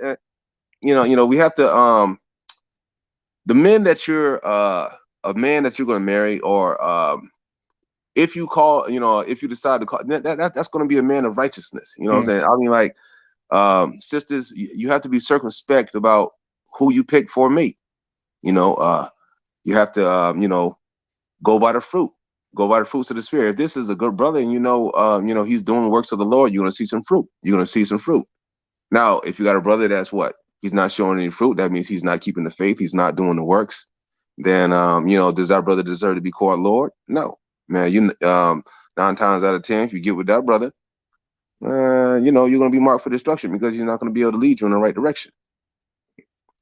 No, we have to the men that you're a man that you're going to marry, or if you decide to call that's going to be a man of righteousness. You know what I'm saying? I mean, like sisters, you have to be circumspect about who you pick for a mate. You have to go by the fruit. Go by the fruits of the spirit. If this is a good brother and he's doing the works of the Lord, you're gonna see some fruit. Now, if you got a brother that's he's not showing any fruit, that means he's not keeping the faith, he's not doing the works, then does that brother deserve to be called Lord? No. Man, 9 times out of 10, if you get with that brother, you know, you're going to be marked for destruction because he's not going to be able to lead you in the right direction.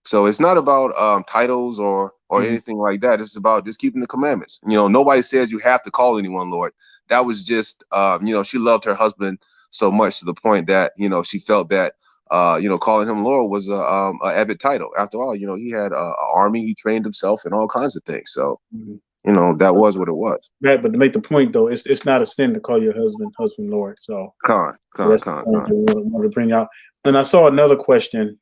So it's not about titles or anything like that. It's about just keeping the commandments. You know, nobody says you have to call anyone Lord. That was just, you know, she loved her husband so much to the point that, you know, she felt that, you know, calling him Lord was a avid title. After all, you know, he had an army, he trained himself and all kinds of things. So, you know, that was what it was. Right, but to make the point though, it's not a sin to call your husband Lord. So that's the point that we want to bring out. And I saw another question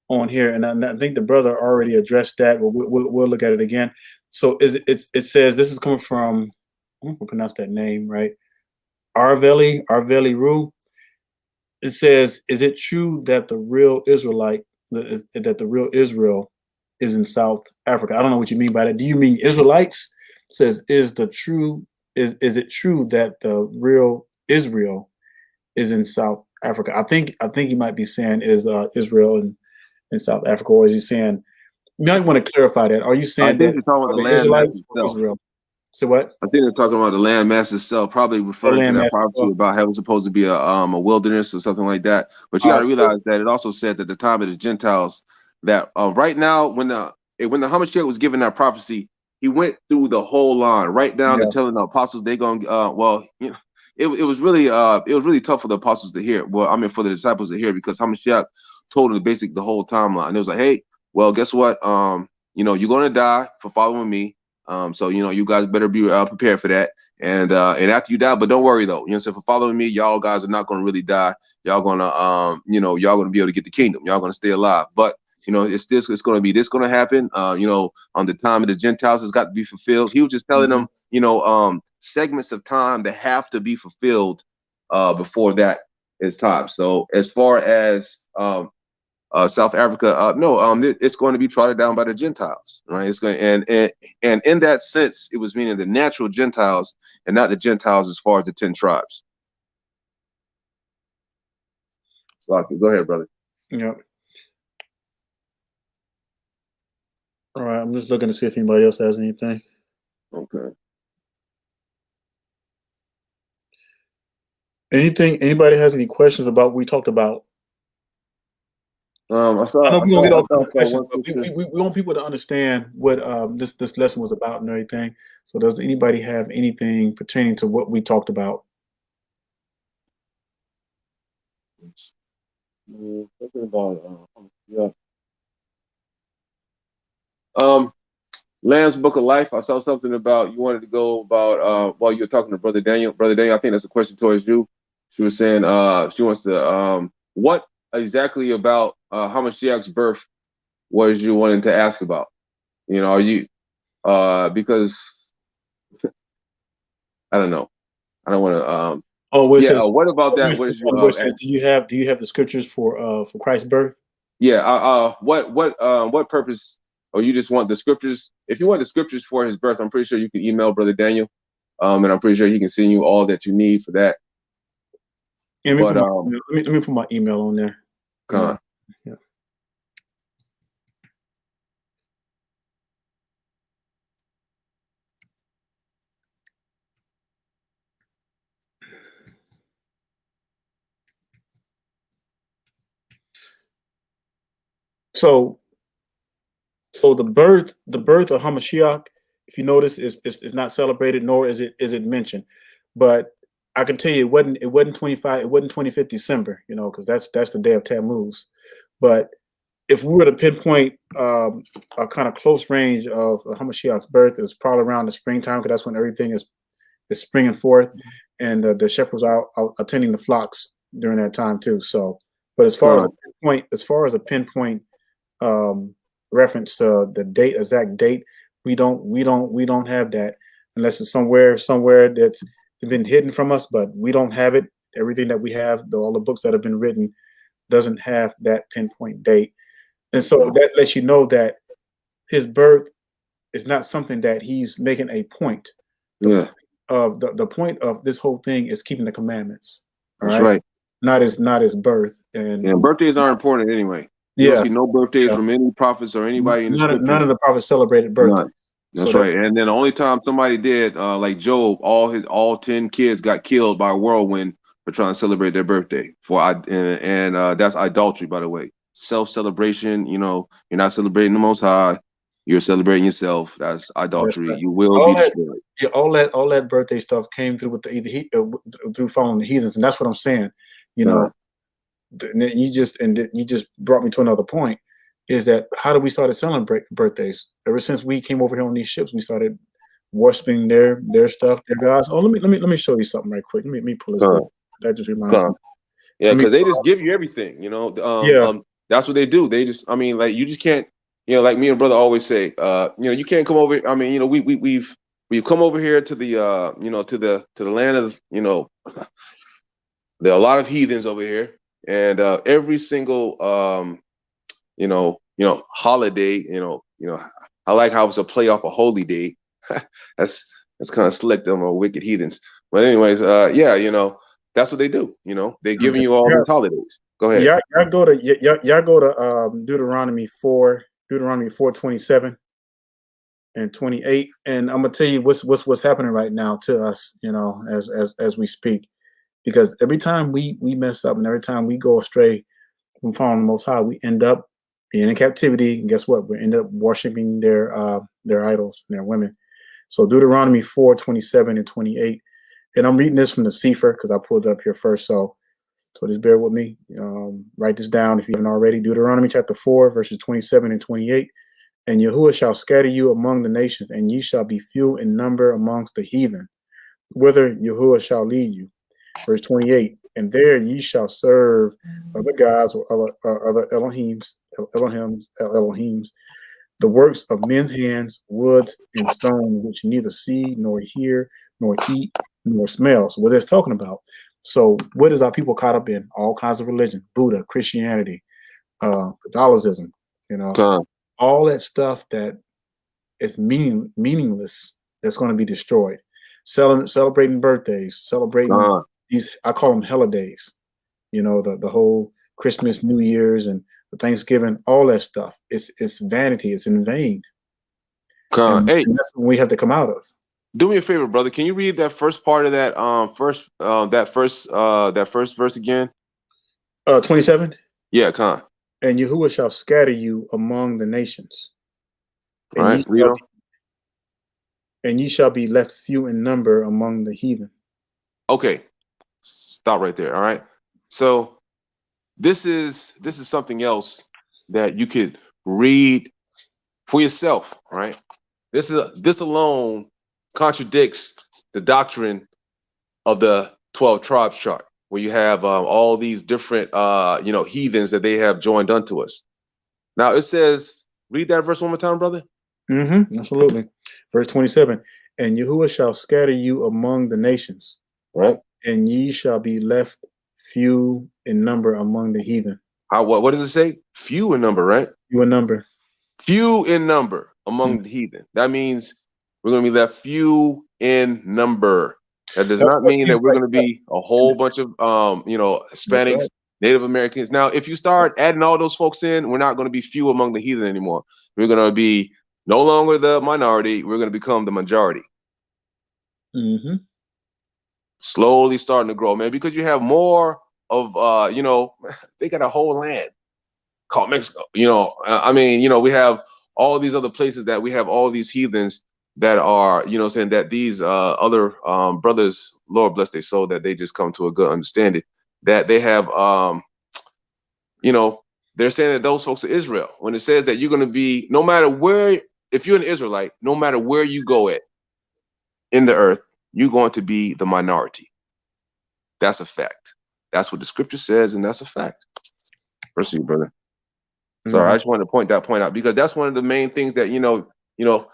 on here, and I think the brother already addressed that. But we'll look at it again. So it says this is coming from, I don't know if I pronounce that name right, Arveli Rue. It says, is it true that the real Israel is in South Africa? I don't know what you mean by that. Do you mean Israelites? It says, is it true that the real Israel is in South Africa? I think you might be saying is Israel in South Africa, or is he saying, you might want to clarify that. Are you saying that you're talking about the Israelites or Israel? So what? I think they're talking about the landmass itself, probably referring to that prophecy about heaven supposed to be a wilderness or something like that. But you got to realize that it also said that the time of the Gentiles, that right now when the Hamashiach was given that prophecy, he went through the whole line, right down to telling the apostles they're going well, you know, it was really tough for the apostles to hear. Well, I mean for the disciples to hear, because Hamashiach told them the whole timeline. It was like, hey, well, guess what? You know, you're gonna die for following me. So, you know, you guys better be prepared for that. And after you die, but don't worry though, you know, so for following me, y'all guys are not going to really die. Y'all gonna, you know, y'all gonna be able to get the kingdom. Y'all gonna stay alive. But you know, it's going to happen. You know, on the time of the Gentiles has got to be fulfilled. He was just telling them, you know, segments of time that have to be fulfilled before that is time. So as far as South Africa, no, it's going to be trodden down by the Gentiles, right? It's going and in that sense, it was meaning the natural Gentiles and not the Gentiles as far as the 10 tribes. So go ahead, brother. Yeah. All right, I'm just looking to see if anybody else has anything. Okay. Anybody has any questions about what we talked about? I know we don't get all the questions, but we want people to understand what this lesson was about and everything. So does anybody have anything pertaining to what we talked about? Talking about Lamb's Book of Life. I saw something about you wanted to go about while you were talking to Brother Daniel. Brother Daniel, I think that's a question towards you. She was saying she wants to what exactly about Hamashiach's birth was you wanting to ask about? You know, are you because I don't know. I don't want to what about that? What is do you have the scriptures for Christ's birth? Yeah, what purpose, or you just want the scriptures? If you want the scriptures for his birth, I'm pretty sure you can email Brother Daniel, and I'm pretty sure he can send you all that you need for that. Yeah, let me put my email on there. Yeah. So the birth of Hamashiach, if you notice, is not celebrated, nor is it mentioned. But I can tell you, it wasn't 25th December, you know, because that's the day of Tammuz. But if we were to pinpoint a kind of close range of Hamashiach's birth, it's probably around the springtime, because that's when everything is springing forth, and the shepherds are out attending the flocks during that time too. So, but as far as a pinpoint reference to the exact date, we don't have that, unless it's somewhere that's been hidden from us, but we don't have it. Everything that we have, all the books that have been written, doesn't have that pinpoint date. And so that lets you know that his birth is not something that he's making a point. The point of this whole thing is keeping the commandments. That's right. Not his birth. And birthdays aren't important anyway. You don't see no birthdays from any prophets or anybody in the scripture. None of the prophets celebrated birthdays. None. That's right. And then the only time somebody did, like Job, all 10 kids got killed by a whirlwind for trying to celebrate their birthday. And that's idolatry, by the way. Self-celebration, you know, you're not celebrating the Most High, you're celebrating yourself. That's idolatry. Right. You will be destroyed. Yeah, all that birthday stuff came through with through following the heathens, and that's what I'm saying. You know, you just brought me to another point. Is that how do we started celebrating birthdays? Ever since we came over here on these ships, we started worshiping their stuff, their gods. Oh, let me show you something right quick. Let me pull this video. That just reminds me. Yeah, because they just give you everything, you know. That's what they do. They just, I mean, like you just can't, you know, like me and brother always say, you know, you can't come over. I mean, you know, we've come over here to the you know, to the land of, you know, there are a lot of heathens over here, and every single you know, holiday, you know, I like how it's a play off a holy day. that's kind of slick, them are wicked heathens. But anyways, yeah, you know, that's what they do. You know, they're giving you all these holidays. Go ahead. Y'all go to Deuteronomy 4:27 and 28, and I'm gonna tell you what's happening right now to us, you know, as we speak, because every time we mess up and every time we go astray from following the Most High, we end up being in captivity, and guess what? We end up worshiping their idols, their women. So Deuteronomy 4:27 and 28, and I'm reading this from the Sefer because I pulled it up here first. So just bear with me. Write this down if you haven't already. Deuteronomy chapter 4, verses 27 and 28. And Yahuwah shall scatter you among the nations, and ye shall be few in number amongst the heathen, whither Yahuwah shall lead you. Verse 28. And there ye shall serve other gods or other Elohims, the works of men's hands, woods and stone, which neither see nor hear nor eat nor smell. So what that's talking about. So what is our people caught up in? All kinds of religion, Buddha, Christianity, Catholicism, you know, all that stuff that is meaningless, that's going to be destroyed. Celebrating birthdays, celebrating these, I call them holidays, you know, the whole Christmas, New Year's, and the Thanksgiving, all that stuff. It's vanity. It's in vain. And that's what we have to come out of. Do me a favor, brother. Can you read that first part of that that first verse again? 27. Yeah, Khan. And Yahuwah shall scatter you among the nations. And all right, and ye shall be left few in number among the heathen. Okay, stop right there. All right. So this is something else that you could read for yourself, right? This alone contradicts the doctrine of the 12 tribes chart, where you have all these different you know, heathens that they have joined unto us. Now it says, read that verse one more time, brother. Absolutely. Verse 27. And Yahuwah shall scatter you among the nations, right? And ye shall be left few in number among the heathen. What does it say? Few in number, right? Few in number. Few in number among the heathen. That means we're going to be left few in number. That does not mean that we're going to be a whole bunch of you know, Hispanics, right, Native Americans. Now, if you start adding all those folks in, we're not going to be few among the heathen anymore. We're going to be no longer the minority. We're going to become the majority. Slowly starting to grow, man, because you have more of you know, they got a whole land called Mexico. You know, I mean, you know, we have all these other places that we have all these heathens that are, you know, saying that these other brothers, Lord bless their soul, that they just come to a good understanding that they have, you know, they're saying that those folks are Israel. When it says that you're going to be, no matter where, if you're an Israelite, no matter where you go at in the earth, you're going to be the minority. That's a fact. That's what the scripture says, and that's a fact. Proceed, brother. Sorry, I just wanted to point that point out, because that's one of the main things that, you know,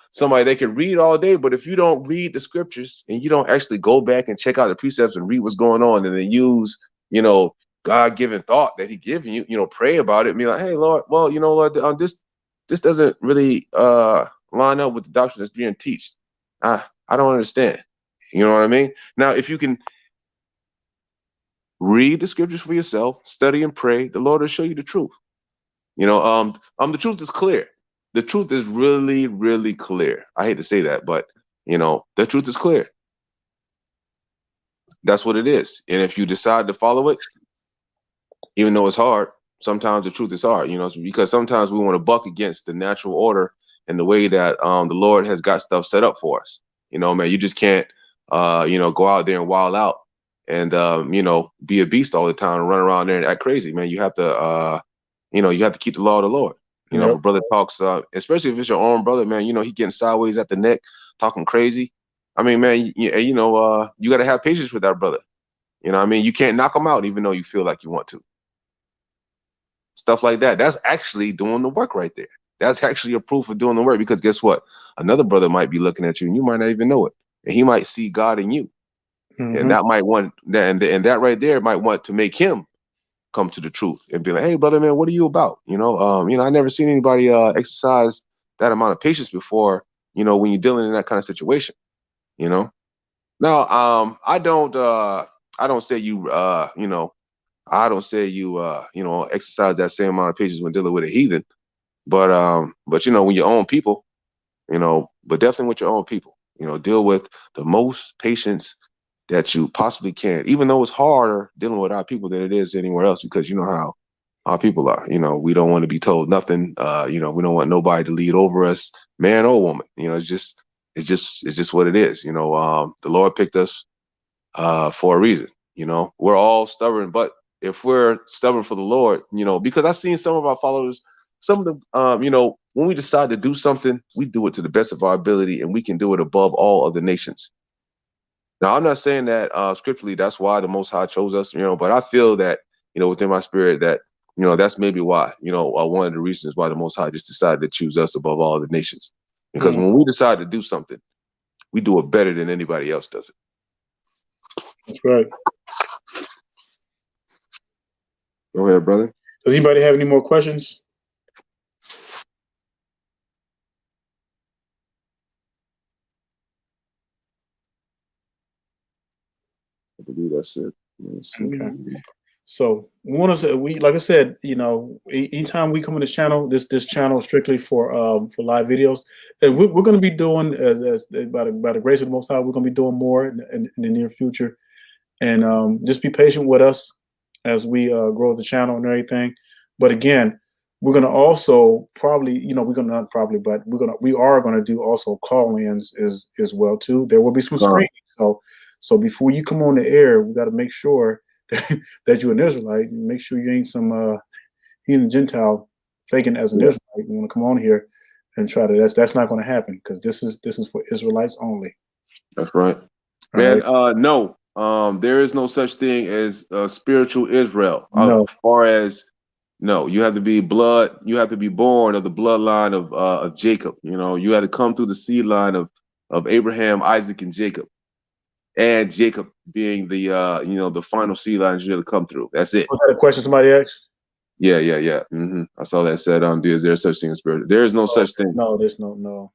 somebody, they can read all day, but if you don't read the scriptures and you don't actually go back and check out the precepts and read what's going on, and then use, you know, God-given thought that He given you, you know, pray about it and be like, hey, Lord, well, you know, Lord, this doesn't really line up with the doctrine that's being taught. I don't understand. You know what I mean? Now, if you can read the scriptures for yourself, study and pray, the Lord will show you the truth. You know, the truth is clear. The truth is really, really clear. I hate to say that, but you know, the truth is clear. That's what it is. And if you decide to follow it, even though it's hard, sometimes the truth is hard, because sometimes we want to buck against the natural order and the way that the Lord has got stuff set up for us. Man, you just can't, go out there and wild out and, be a beast all the time and run around there and act crazy, man. You have to, you have to keep the law of the Lord. If a brother talks, especially if it's your own brother, man, he getting sideways at the neck, talking crazy. I mean, man, you got to have patience with that brother. You can't knock him out even though you feel like you want to. Stuff like that. That's actually doing the work right there. That's actually a proof of doing the work, because guess what? Another brother might be looking at you and you might not even know it. And he might see God in you. And that might want that, and that right there might want to make him come to the truth and be like, hey, brother, man, what are you about? I never seen anybody exercise that amount of patience before, when you're dealing in that kind of situation, Now, I don't say you, I don't say you, exercise that same amount of patience when dealing with a heathen, but when your own people, but definitely with your own people, deal with the most patience that you possibly can, even though it's harder dealing with our people than it is anywhere else, because you know how our people are. We don't want to be told nothing. We don't want nobody to lead over us, man or woman. It's just what it is. The Lord picked us for a reason. We're all stubborn, but if we're stubborn for the Lord, because I've seen some of our followers, some of them, when we decide to do something, we do it to the best of our ability, and we can do it above all other nations. Now, I'm not saying that scripturally that's why the Most High chose us, but I feel that, within my spirit that, that's maybe why, one of the reasons why the Most High just decided to choose us above all the nations. Because when we decide to do something, we do it better than anybody else does it. That's right. Go ahead, brother. Does anybody have any more questions? I believe that's it. Okay. So like I said, anytime we come on this channel, this channel is strictly for live videos, and we're going to be doing as by the grace of the Most High, we're going to be doing more in the near future, and just be patient with us as we grow the channel and everything. But again, we're going to also probably, we're going to not probably, but we are going to do also call-ins as well too. There will be some screening. So before you come on the air, we got to make sure that you're an Israelite, and make sure you ain't some heathen Gentile faking as an Israelite. You want to come on here and try to. That's not going to happen, because this is for Israelites only. That's right, man. Right. No, there is no such thing as spiritual Israel. No. As far as no, you have to be blood. You have to be born of the bloodline of Jacob. You had to come through the seed line of Abraham, Isaac, and Jacob. And Jacob being the the final seed line you had to come through. That's it. Was that a question somebody asked? Yeah. I saw that said, is there such thing as spirit? There is no such thing. No, there's no.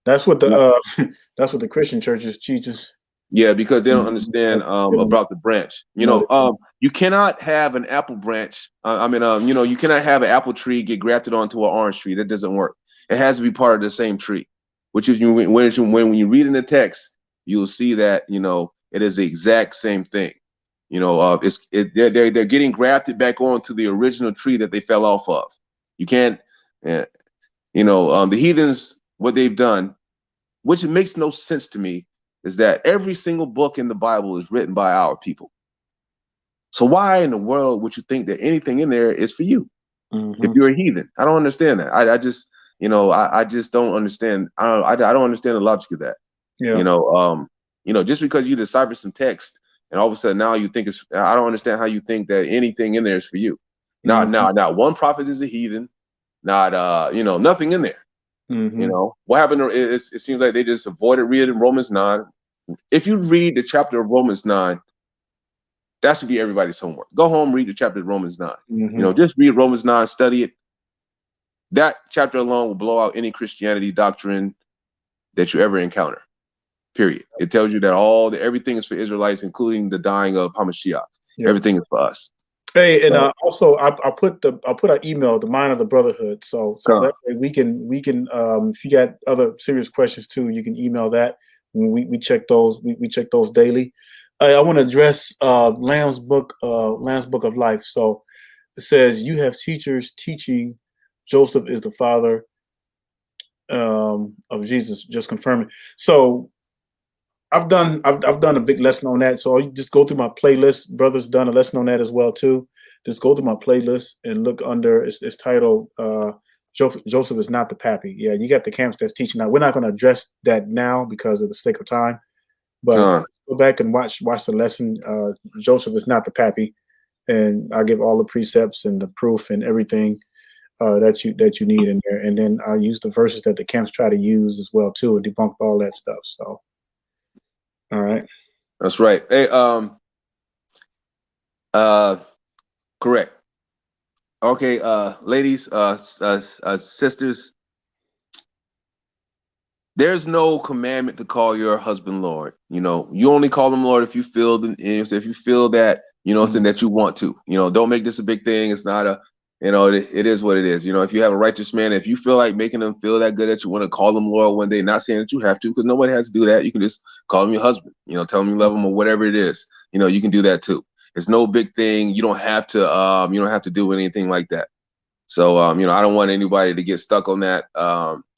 That's what the Christian churches teaches. Yeah, because they don't understand about the branch. You cannot have an apple branch. You cannot have an apple tree get grafted onto an orange tree. That doesn't work. It has to be part of the same tree. Which is when you read in the text, you'll see that it is the exact same thing. They're getting grafted back onto the original tree that they fell off of. You can't. The heathens, what they've done, which makes no sense to me, is that every single book in the Bible is written by our people. So why in the world would you think that anything in there is for you if you're a heathen? I don't understand that. I just don't understand. I don't understand the logic of that. Yeah. Just because you decipher some text and all of a sudden now you think I don't understand how you think that anything in there is for you. Not one prophet is a heathen. Not nothing in there. What happened? It seems like they just avoided reading Romans 9. If you read the chapter of Romans 9, that should be everybody's homework. Go home, read the chapter of Romans 9. Just read Romans 9, study it. That chapter alone will blow out any Christianity doctrine that you ever encounter. Period. It tells you that everything is for Israelites, including the dying of Hamashiach. Yeah. Everything is for us. Hey, and also I put our email, the Mind of the Brotherhood, so that way we can if you got other serious questions too, you can email that. We check those. We check those daily. I want to address Lamb's book of life. So it says you have teachers teaching Joseph is the father of Jesus. Just confirming. So I've done a big lesson on that. So you just go through my playlist. Brother's done a lesson on that as well too. Just go through my playlist and look under. It's titled Joseph is not the pappy. Yeah, you got the camps that's teaching that. We're not going to address that now because of the sake of time. But go back and watch the lesson. Joseph is not the pappy, and I give all the precepts and the proof and everything that you need in there. And then I use the verses that the camps try to use as well too, and debunk all that stuff. So, all right, that's right. Hey, correct. Okay, ladies, sisters. There's no commandment to call your husband Lord. You know, you only call him Lord if you feel if you feel that, you know, that you want to. You know, don't make this a big thing. It's not a, you know, it is what it is. You know, if you have a righteous man, if you feel like making him feel that good that you want to call him Lord one day, not saying that you have to, because nobody has to do that. You can just call him your husband. You know, tell him you love him or whatever it is. You know, you can do that too. It's no big thing. You don't have to do anything like that. So, you know, I don't want anybody to get stuck on that.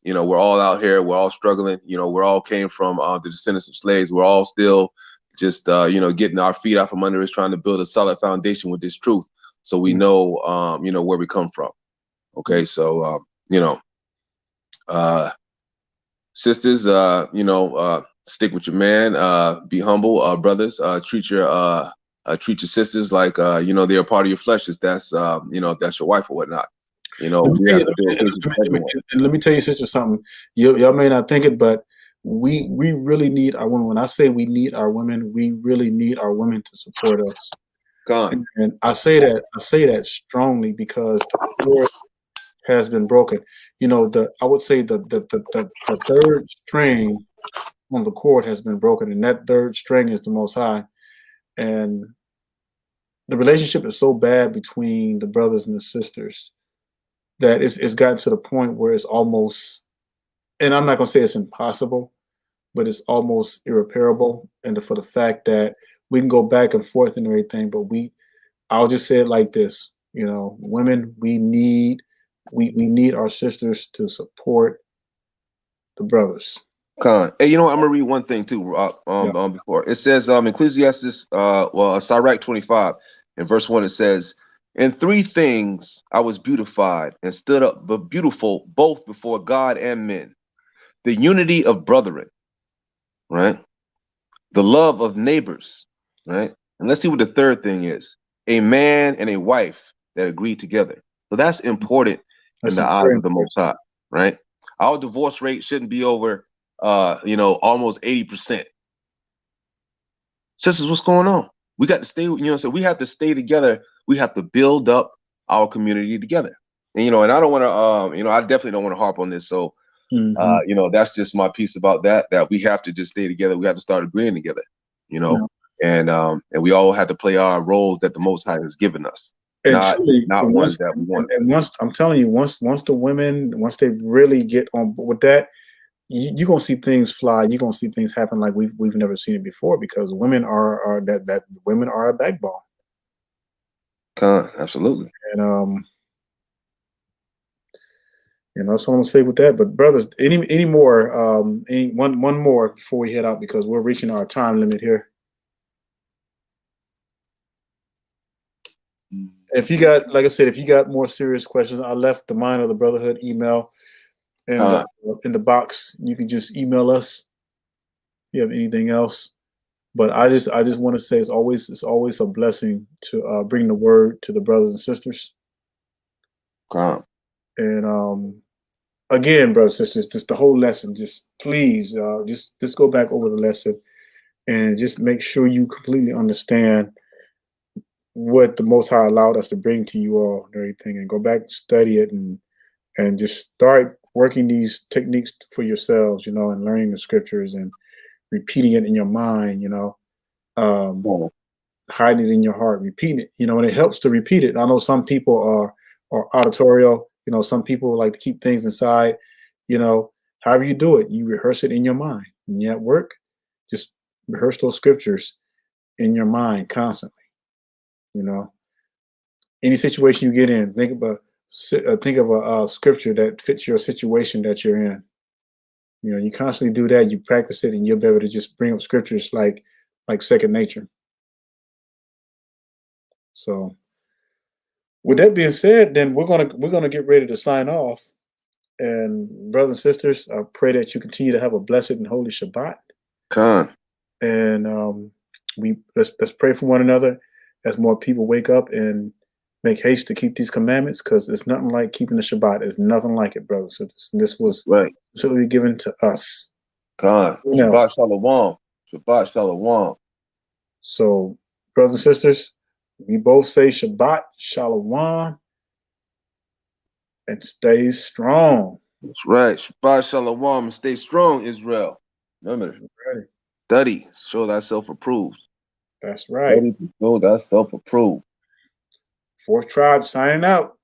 You know, we're all out here. We're all struggling. You know, we're all came from the descendants of slaves. We're all still just, you know, getting our feet out from under us, trying to build a solid foundation with this truth. So we know, you know, where we come from. Okay. So, you know, sisters, you know, stick with your man, be humble, brothers, treat your sisters like, you know, they're a part of your flesh. If that's, you know, if that's your wife or whatnot. You know, let me tell you, sister, something. Y'all may not think it, but we really need our women. When I say we need our women, we really need our women to support us. And I say that strongly because the cord has been broken. You know, I would say the third string on the cord has been broken, and that third string is the Most High. And the relationship is so bad between the brothers and the sisters that it's gotten to the point where it's almost, and I'm not going to say it's impossible, but it's almost irreparable. And for the fact that we can go back and forth and everything, but I'll just say it like this, you know, women, we need our sisters to support the brothers. Hey, you know what? I'm gonna read one thing too. Before it says, Ecclesiastes, Sirach 25, in verse 1, it says, "In three things I was beautified and stood up, but beautiful both before God and men: the unity of brethren, right? The love of neighbors, right? And let's see what the third thing is: a man and a wife that agree together." So that's important in the eyes of the Most High, right? Our divorce rate shouldn't be over, you know, almost 80%. Sisters, what's going on? We got to stay, you know, so we have to stay together. We have to build up our community together. And, you know, and I don't want to, you know, I definitely don't want to harp on this. So, you know, that's just my piece about that we have to just stay together. We have to start agreeing together, you know, and we all have to play our roles that the Most High has given us. And not truly, ones that we want. And once, I'm telling you, once the women, once they really get on board with that, you're gonna see things fly. You're gonna see things happen like we've never seen it before, because women are that women are a backbone. Absolutely. And you know, so I'm gonna say with that. But brothers, any more? One more before we head out, because we're reaching our time limit here. If you got, like I said, if you got more serious questions, I left the Mind of the Brotherhood email in the box. You can just email us if you have anything else. But I just want to say it's always a blessing to bring the word to the brothers and sisters. And again, brothers and sisters, just the whole lesson. Just please, just go back over the lesson and just make sure you completely understand what the Most High allowed us to bring to you all and everything, and go back and study it and just start working these techniques for yourselves, you know, and learning the scriptures and repeating it in your mind, you know, hiding it in your heart, repeating it, you know, and it helps to repeat it. I know some people are auditorial, you know, some people like to keep things inside, you know, however you do it, you rehearse it in your mind. When you're at work, just rehearse those scriptures in your mind constantly. You know, any situation you get in, think of a scripture that fits your situation that you're in. You know, you constantly do that, you practice it, and you'll be able to just bring up scriptures like second nature. So with that being said, then we're gonna get ready to sign off. And brothers and sisters, I pray that you continue to have a blessed and holy Shabbat. Khan. And let's pray for one another as more people wake up and make haste to keep these commandments, because there's nothing like keeping the Shabbat. There's nothing like it, brothers and sisters. And this was specifically given to us. Khan. Shabbat Shalom. Shabbat Shalom. So, brothers and sisters, we both say Shabbat Shalom and stay strong. That's right. Shabbat Shalom and stay strong, Israel. Remember, study, show thyself approved. That's right. Study to show thyself approved. Fourth Tribe signing out.